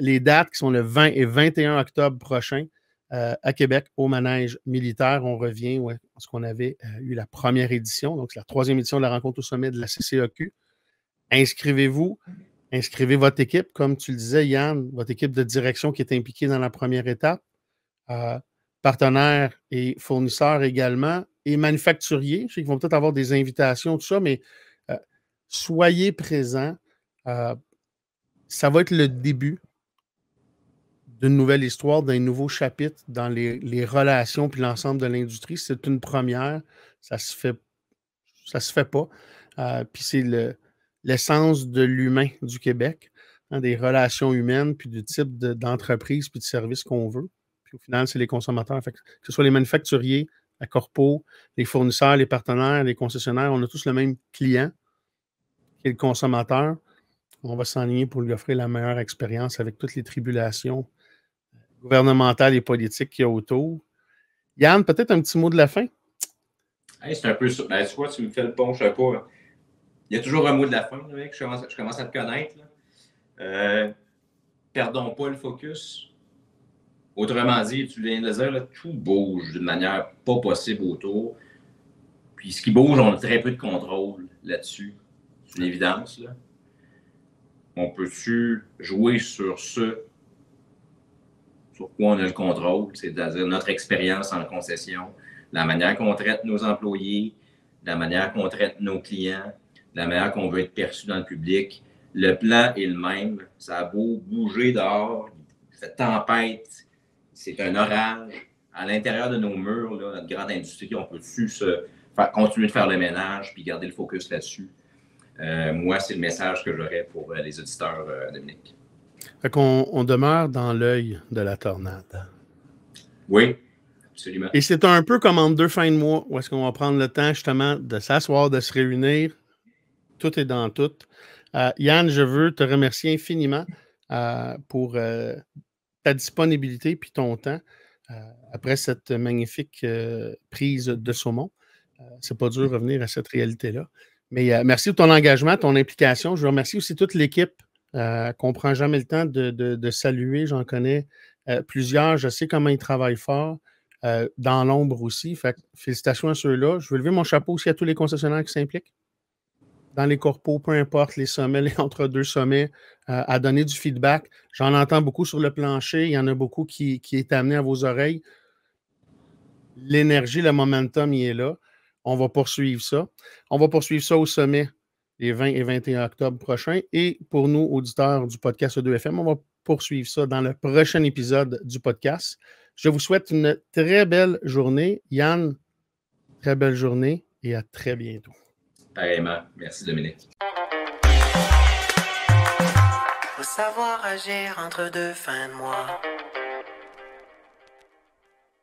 les dates qui sont le 20 et 21 octobre prochain à Québec, au manège militaire. On revient parce qu'on avait eu la première édition, donc c'est la 3e édition de la rencontre au sommet de la CCAQ. Inscrivez-vous. Inscrivez votre équipe, comme tu le disais, Yann, votre équipe de direction qui est impliquée dans la première étape, partenaires et fournisseurs également, et manufacturiers. Je sais qu'ils vont peut-être avoir des invitations, tout ça, mais soyez présents. Ça va être le début d'une nouvelle histoire, d'un nouveau chapitre dans les relations puis l'ensemble de l'industrie. C'est une première. Ça se fait pas. Puis c'est l'essence de l'humain du Québec, hein, des relations humaines, puis du type d'entreprise, puis de service qu'on veut. Puis au final, c'est les consommateurs. Fait que ce soit les manufacturiers, la corpo, les fournisseurs, les partenaires, les concessionnaires, on a tous le même client, qui est le consommateur. On va s'enligner pour lui offrir la meilleure expérience avec toutes les tribulations gouvernementales et politiques qu'il y a autour. Yann, peut-être un petit mot de la fin? Hey, c'est un peu ça. Ben, tu vois, tu me fais le pont, je ne sais pas. Il y a toujours un mot de la fin, mec. Je commence à te connaître. Perdons pas le focus. Autrement dit, tu viens de dire, là, tout bouge d'une manière pas possible autour. Puis ce qui bouge, on a très peu de contrôle là-dessus. C'est une évidence. Là. On peut-tu jouer sur ce sur quoi on a le contrôle, c'est-à-dire notre expérience en concession, la manière qu'on traite nos employés, la manière qu'on traite nos clients, la manière qu'on veut être perçu dans le public. Le plan est le même. Ça a beau bouger dehors, il fait tempête, c'est un orage. À l'intérieur de nos murs, là, notre grande industrie, on peut-tu continuer de faire le ménage puis garder le focus là-dessus. Moi, c'est le message que j'aurais pour les auditeurs, Dominique. Fait qu'on demeure dans l'œil de la tornade. Oui. absolument. Et c'est un peu comme en 2 fins de mois, où est-ce qu'on va prendre le temps justement de s'asseoir, de se réunir. Tout est dans tout. Yann, je veux te remercier infiniment pour ta disponibilité puis ton temps après cette magnifique prise de saumon. C'est pas dur de revenir à cette réalité-là. Mais merci de ton engagement, ton implication. Je veux remercier aussi toute l'équipe qu'on ne prend jamais le temps de saluer. J'en connais plusieurs. Je sais comment ils travaillent fort. Dans l'ombre aussi. Fait que, félicitations à ceux-là. Je veux lever mon chapeau aussi à tous les concessionnaires qui s'impliquent dans les corpos, peu importe les sommets, les entre-deux sommets, à donner du feedback. J'en entends beaucoup sur le plancher. Il y en a beaucoup qui est amené à vos oreilles. L'énergie, le momentum, il est là. On va poursuivre ça. On va poursuivre ça au sommet les 20 et 21 octobre prochains. Et pour nous, auditeurs du podcast E2FM, on va poursuivre ça dans le prochain épisode du podcast. Je vous souhaite une très belle journée. Yann, très belle journée et à très bientôt. Pareillement. Merci, Dominique. Faut savoir agir entre 2 fins de mois.